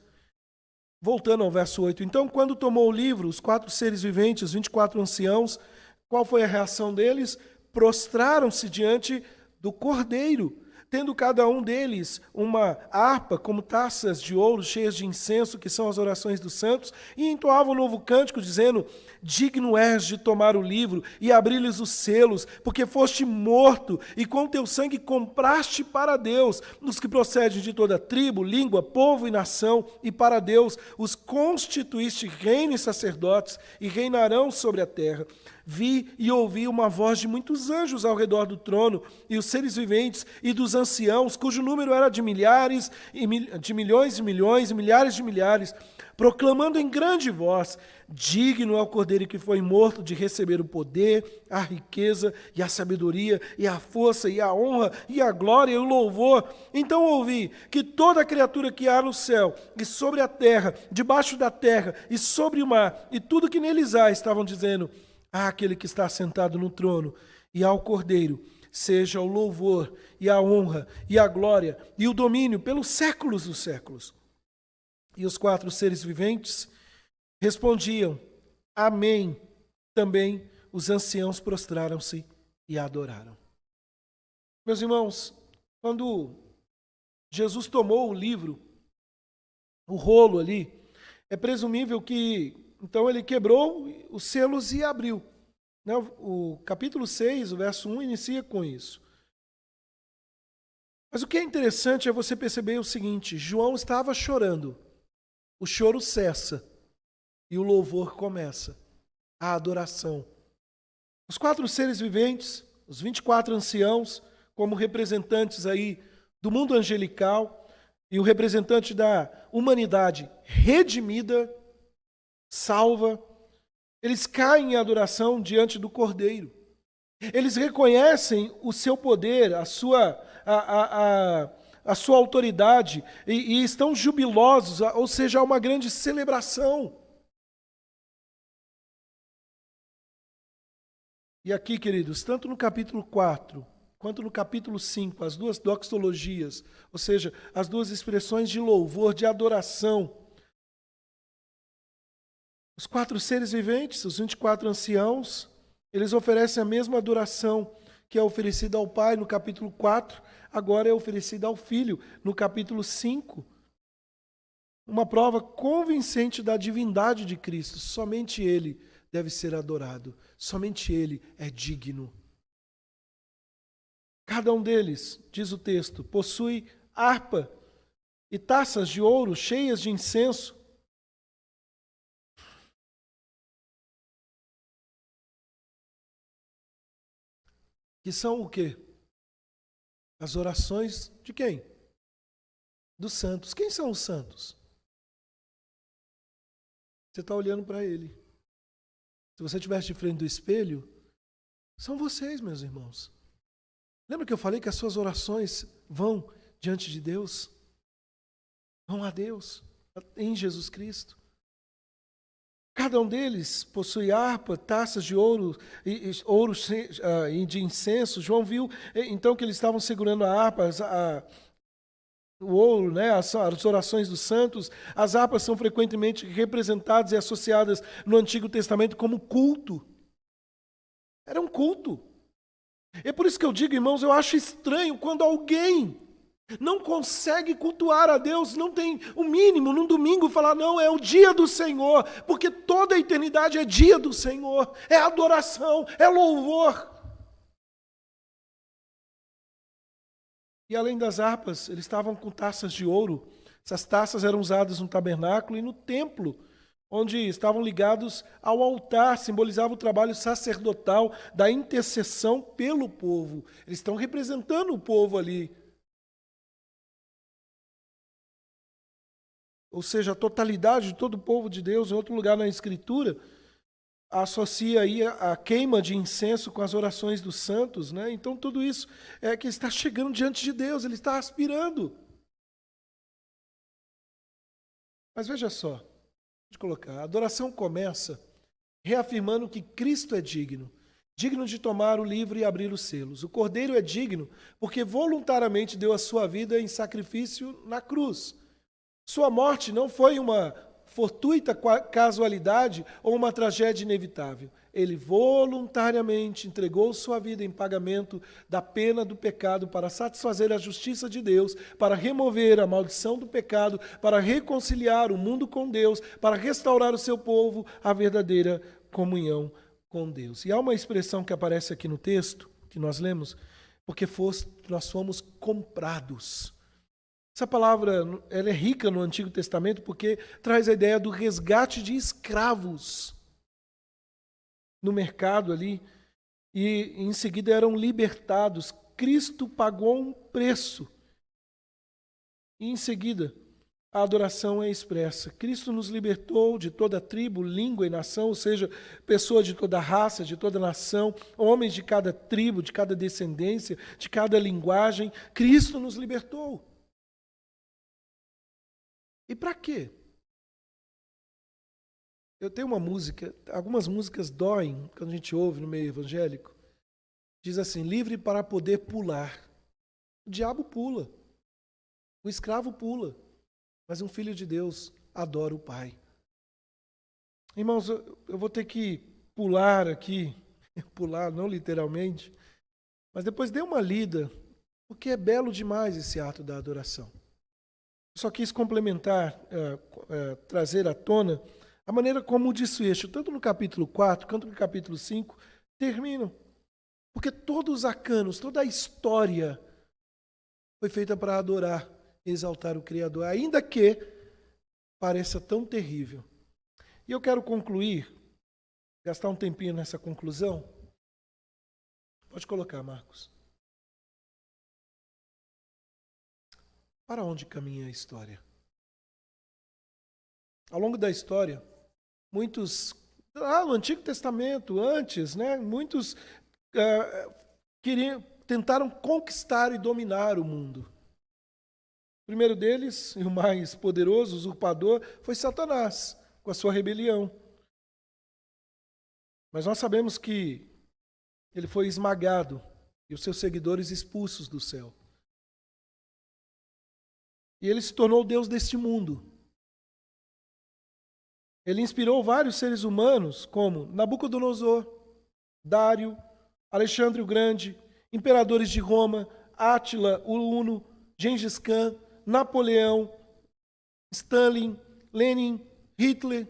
Voltando ao verso 8. Então, quando tomou o livro, os 4 seres viventes, os 24 anciãos, qual foi a reação deles? Prostraram-se diante do Cordeiro, tendo cada um deles uma harpa como taças de ouro cheias de incenso, que são as orações dos santos, e entoavam um novo cântico, dizendo: digno és de tomar o livro e abrir-lhes os selos, porque foste morto, e com teu sangue compraste para Deus os que procedem de toda tribo, língua, povo e nação, e para Deus os constituíste reino e sacerdotes, e reinarão sobre a terra. Vi e ouvi uma voz de muitos anjos ao redor do trono, e os seres viventes e dos anciãos, cujo número era de milhares, de milhões e milhões, e milhares de milhares, proclamando em grande voz: digno é o Cordeiro que foi morto de receber o poder, a riqueza e a sabedoria, e a força e a honra e a glória e o louvor. Então ouvi que toda criatura que há no céu e sobre a terra, debaixo da terra e sobre o mar, e tudo que neles há, estavam dizendo: àquele que está sentado no trono e ao Cordeiro seja o louvor e a honra e a glória e o domínio pelos séculos dos séculos. E os 4 seres viventes respondiam: amém. Também os anciãos prostraram-se e adoraram. Meus irmãos, quando Jesus tomou o livro, o rolo ali, é presumível que então ele quebrou os selos e abriu. O capítulo 6, o verso 1, inicia com isso. Mas o que é interessante é você perceber o seguinte: João estava chorando, o choro cessa e o louvor começa, a adoração. Os 4 seres viventes, os 24 anciãos, como representantes aí do mundo angelical e o representante da humanidade redimida, salva, eles caem em adoração diante do Cordeiro. Eles reconhecem o seu poder, a sua autoridade e estão jubilosos, ou seja, há uma grande celebração. E aqui, queridos, tanto no capítulo 4 quanto no capítulo 5, as 2 doxologias, ou seja, as 2 expressões de louvor, de adoração, os 4 seres viventes, os 24 anciãos, eles oferecem a mesma adoração que é oferecida ao Pai no capítulo 4, agora é oferecida ao Filho, no capítulo 5. Uma prova convincente da divindade de Cristo. Somente Ele deve ser adorado. Somente Ele é digno. Cada um deles, diz o texto, possui harpa e taças de ouro cheias de incenso. Que são o quê? As orações de quem? Dos santos. Quem são os santos? Você está olhando para ele. Se você estivesse de frente do espelho, são vocês, meus irmãos. Lembra que eu falei que as suas orações vão diante de Deus? Vão a Deus, em Jesus Cristo. Cada um deles possui harpa, taças de ouro e de incenso. João viu, então, que eles estavam segurando a harpa, o ouro, né, as orações dos santos. As harpas são frequentemente representadas e associadas no Antigo Testamento como culto. Era um culto. É por isso que eu digo, irmãos, eu acho estranho quando alguém não consegue cultuar a Deus, não tem o mínimo, num domingo, falar, não, é o dia do Senhor, porque toda a eternidade é dia do Senhor, é adoração, é louvor. E além das harpas, eles estavam com taças de ouro. Essas taças eram usadas no tabernáculo e no templo, onde estavam ligados ao altar, simbolizava o trabalho sacerdotal da intercessão pelo povo. Eles estão representando o povo ali. Ou seja, a totalidade de todo o povo de Deus. Em outro lugar na Escritura, associa aí a queima de incenso com as orações dos santos, né? Então tudo isso é que está chegando diante de Deus, ele está aspirando. Mas veja só, de colocar, a adoração começa reafirmando que Cristo é digno de tomar o livro e abrir os selos. O Cordeiro é digno porque voluntariamente deu a sua vida em sacrifício na cruz. Sua morte não foi uma fortuita casualidade ou uma tragédia inevitável. Ele voluntariamente entregou sua vida em pagamento da pena do pecado para satisfazer a justiça de Deus, para remover a maldição do pecado, para reconciliar o mundo com Deus, para restaurar o seu povo à verdadeira comunhão com Deus. E há uma expressão que aparece aqui no texto, que nós lemos, porque nós fomos comprados. Essa palavra ela é rica no Antigo Testamento porque traz a ideia do resgate de escravos no mercado ali, e em seguida eram libertados. Cristo pagou um preço. E em seguida, a adoração é expressa. Cristo nos libertou de toda tribo, língua e nação, ou seja, pessoas de toda raça, de toda nação, homens de cada tribo, de cada descendência, de cada linguagem. Cristo nos libertou. E para quê? Eu tenho uma música, algumas músicas doem quando a gente ouve no meio evangélico. Diz assim, livre para poder pular. O diabo pula, o escravo pula, mas um filho de Deus adora o Pai. Irmãos, eu vou ter que pular aqui, pular não literalmente, mas depois dê uma lida, porque é belo demais esse ato da adoração. Só quis complementar, trazer à tona a maneira como o desfecho, tanto no capítulo 4 quanto no capítulo 5, terminam. Porque todos os arcanos, toda a história foi feita para adorar e exaltar o Criador, ainda que pareça tão terrível. E eu quero concluir, gastar um tempinho nessa conclusão. Pode colocar, Marcos. Para onde caminha a história? Ao longo da história, muitos, no Antigo Testamento, antes, né, muitos tentaram conquistar e dominar o mundo. O primeiro deles, e o mais poderoso, usurpador, foi Satanás, com a sua rebelião. Mas nós sabemos que ele foi esmagado e os seus seguidores expulsos do céu. E ele se tornou o Deus deste mundo. Ele inspirou vários seres humanos, como Nabucodonosor, Dário, Alexandre o Grande, imperadores de Roma, Átila, o Huno, Gengis Khan, Napoleão, Stalin, Lenin, Hitler.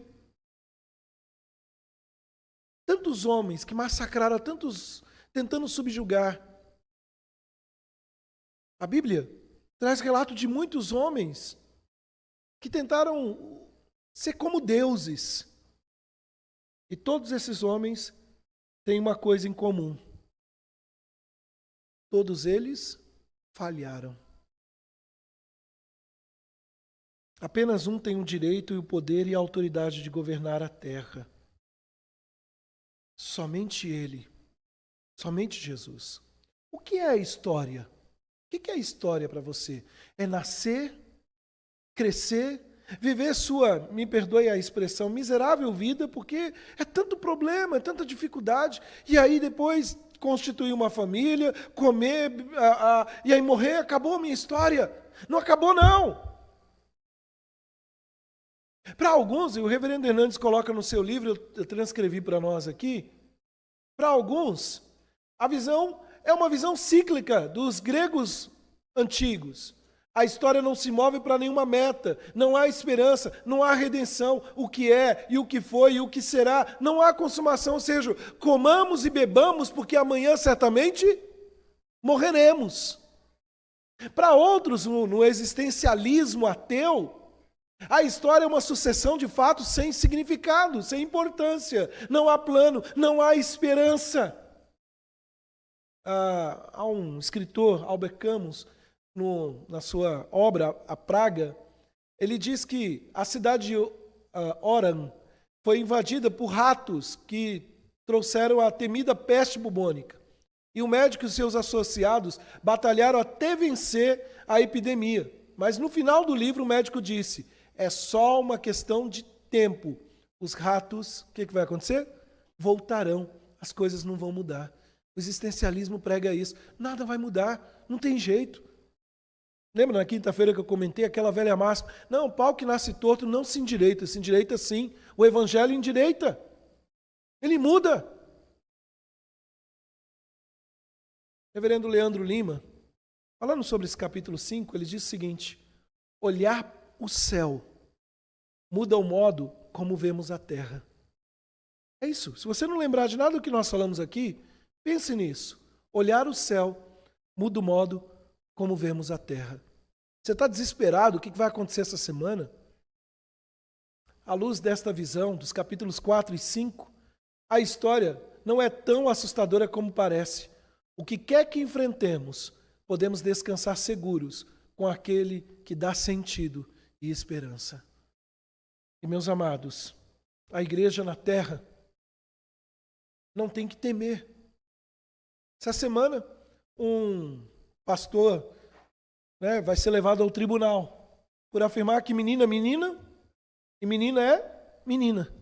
Tantos homens que massacraram tantos, tentando subjugar. A Bíblia traz relato de muitos homens que tentaram ser como deuses. E todos esses homens têm uma coisa em comum. Todos eles falharam. Apenas um tem o direito e o poder e a autoridade de governar a terra. Somente Ele. Somente Jesus. O que é a história? O que é a história para você? É nascer, crescer, viver sua, me perdoe a expressão, miserável vida, porque é tanto problema, é tanta dificuldade, e aí depois constituir uma família, comer, e aí morrer, acabou a minha história. Não acabou, não. Para alguns, e o reverendo Hernandes coloca no seu livro, eu transcrevi para nós aqui, para alguns, a visão é uma visão cíclica dos gregos antigos. A história não se move para nenhuma meta, não há esperança, não há redenção, o que é e o que foi e o que será, não há consumação, ou seja, comamos e bebamos porque amanhã certamente morreremos. Para outros, no existencialismo ateu, a história é uma sucessão de fatos sem significado, sem importância, não há plano, não há esperança. Há um escritor, Albert Camus, na sua obra A Praga, ele diz que a cidade de Oran foi invadida por ratos que trouxeram a temida peste bubônica. E o médico e seus associados batalharam até vencer a epidemia. Mas no final do livro o médico disse, é só uma questão de tempo. Os ratos, o que vai acontecer? Voltarão, as coisas não vão mudar. O existencialismo prega isso. Nada vai mudar, não tem jeito. Lembra na quinta-feira que eu comentei aquela velha máxima? Não, pau que nasce torto não se endireita sim. O evangelho endireita. Ele muda. Reverendo Leandro Lima, falando sobre esse capítulo 5, ele diz o seguinte, olhar o céu muda o modo como vemos a terra. É isso. Se você não lembrar de nada do que nós falamos aqui, pense nisso. Olhar o céu muda o modo como vemos a terra. Você está desesperado? O que vai acontecer essa semana? À luz desta visão, dos capítulos 4 e 5, a história não é tão assustadora como parece. O que quer que enfrentemos, podemos descansar seguros com aquele que dá sentido e esperança. E, meus amados, a igreja na terra não tem que temer. Essa semana, um pastor vai ser levado ao tribunal por afirmar que menina é menina e menina é menina.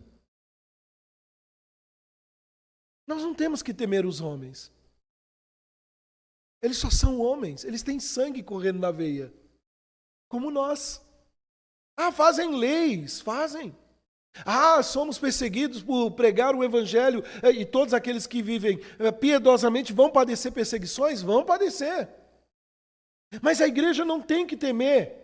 Nós não temos que temer os homens. Eles só são homens, eles têm sangue correndo na veia, como nós. Fazem leis, fazem. Somos perseguidos por pregar o evangelho e todos aqueles que vivem piedosamente vão padecer perseguições? Vão padecer. Mas a igreja não tem que temer.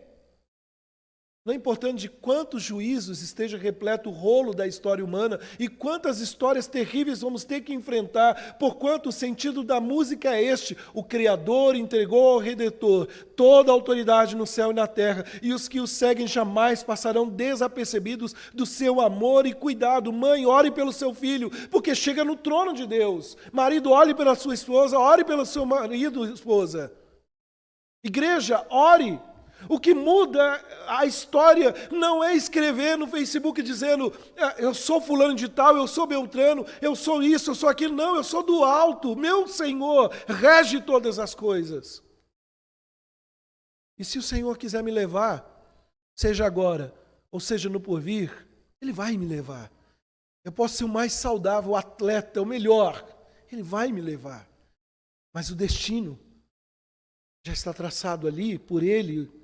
Não é importante de quantos juízos esteja repleto o rolo da história humana e quantas histórias terríveis vamos ter que enfrentar, porquanto o sentido da música é este: o Criador entregou ao Redentor toda a autoridade no céu e na terra, e os que o seguem jamais passarão desapercebidos do seu amor e cuidado. Mãe, ore pelo seu filho, porque chega no trono de Deus. Marido, ore pela sua esposa, ore pelo seu marido, esposa. Igreja, ore. O que muda a história não é escrever no Facebook dizendo eu sou fulano de tal, eu sou Beltrano, eu sou isso, eu sou aquilo. Não, eu sou do alto. Meu Senhor rege todas as coisas. E se o Senhor quiser me levar, seja agora ou seja no porvir, Ele vai me levar. Eu posso ser o mais saudável, o atleta, o melhor. Ele vai me levar. Mas o destino já está traçado ali por Ele.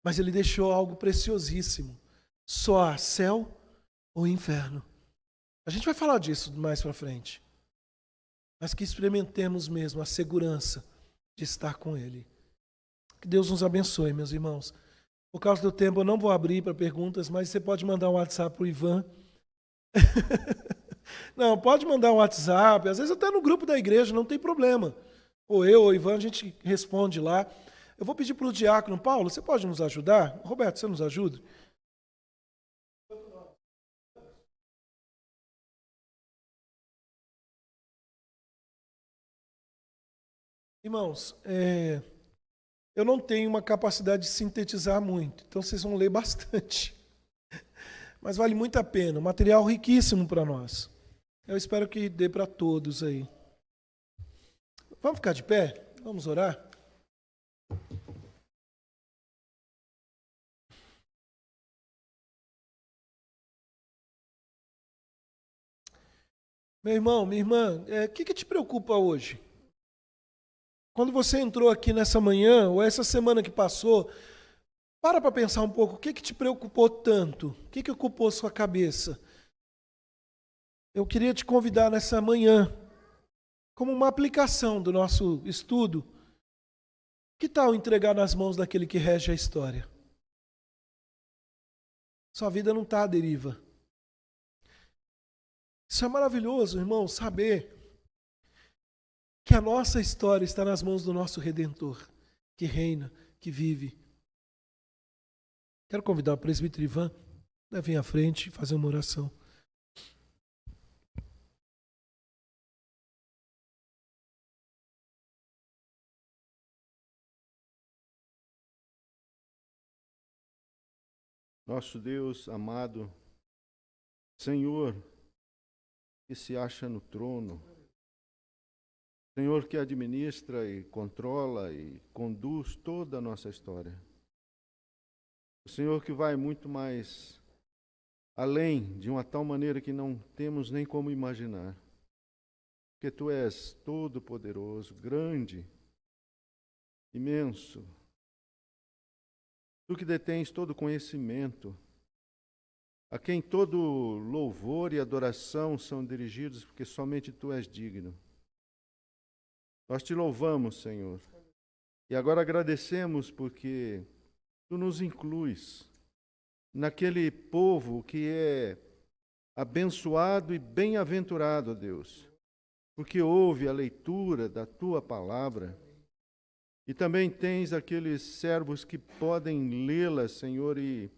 Mas Ele deixou algo preciosíssimo. Só há céu ou inferno. A gente vai falar disso mais para frente. Mas que experimentemos mesmo a segurança de estar com Ele. Que Deus nos abençoe, meus irmãos. Por causa do tempo, eu não vou abrir para perguntas, mas você pode mandar um WhatsApp para o Ivan. Não, pode mandar um WhatsApp, às vezes até no grupo da igreja, não tem problema. Ou eu ou o Ivan, a gente responde lá. Eu vou pedir para o diácono, Paulo, você pode nos ajudar? Roberto, você nos ajuda? Irmãos, eu não tenho uma capacidade de sintetizar muito, então vocês vão ler bastante. Mas vale muito a pena, um material riquíssimo para nós. Eu espero que dê para todos aí. Vamos ficar de pé? Vamos orar? Meu irmão, minha irmã, o que te preocupa hoje? Quando você entrou aqui nessa manhã, ou essa semana que passou, para pensar um pouco, o que te preocupou tanto? O que ocupou sua cabeça? Eu queria te convidar nessa manhã, como uma aplicação do nosso estudo, que tal entregar nas mãos daquele que rege a história? Sua vida não está à deriva. Isso é maravilhoso, irmão, saber que a nossa história está nas mãos do nosso Redentor, que reina, que vive. Quero convidar o presbítero Ivan a vir à frente e fazer uma oração. Nosso Deus amado, Senhor, que se acha no trono, Senhor que administra e controla e conduz toda a nossa história. O Senhor que vai muito mais além, de uma tal maneira que não temos nem como imaginar. Porque Tu és todo-poderoso, grande, imenso. Tu que detens todo conhecimento, a quem todo louvor e adoração são dirigidos, porque somente Tu és digno. Nós Te louvamos, Senhor, e agora agradecemos porque Tu nos incluis naquele povo que é abençoado e bem-aventurado, ó Deus, porque ouve a leitura da Tua palavra. E também tens aqueles servos que podem lê-la, Senhor, e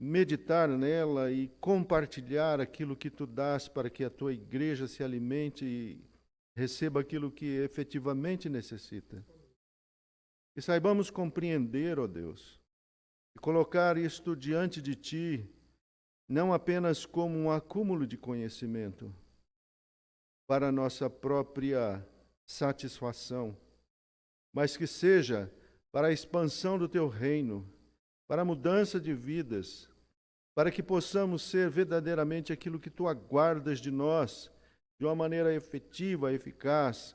meditar nela e compartilhar aquilo que Tu dás para que a Tua igreja se alimente e receba aquilo que efetivamente necessita. Que saibamos compreender, ó Deus, e colocar isto diante de Ti, não apenas como um acúmulo de conhecimento, para a nossa própria satisfação, mas que seja para a expansão do Teu reino, para a mudança de vidas, para que possamos ser verdadeiramente aquilo que Tu aguardas de nós, de uma maneira efetiva, eficaz,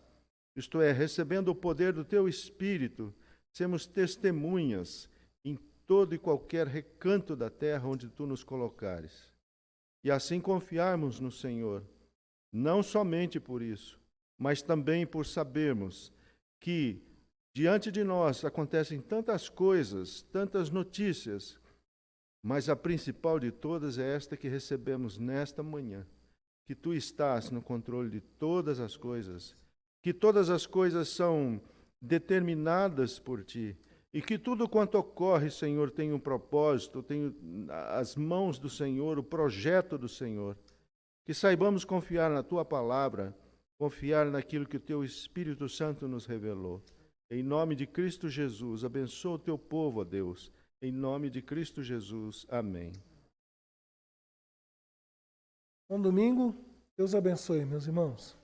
isto é, recebendo o poder do Teu Espírito, sermos testemunhas em todo e qualquer recanto da terra onde Tu nos colocares. E assim confiarmos no Senhor, não somente por isso, mas também por sabermos que diante de nós acontecem tantas coisas, tantas notícias, mas a principal de todas é esta que recebemos nesta manhã, que Tu estás no controle de todas as coisas, que todas as coisas são determinadas por Ti, e que tudo quanto ocorre, Senhor, tem um propósito, tem as mãos do Senhor, o projeto do Senhor. Que saibamos confiar na Tua palavra, confiar naquilo que o Teu Espírito Santo nos revelou. Em nome de Cristo Jesus, abençoa o Teu povo, ó Deus. Em nome de Cristo Jesus. Amém. Bom domingo. Deus abençoe, meus irmãos.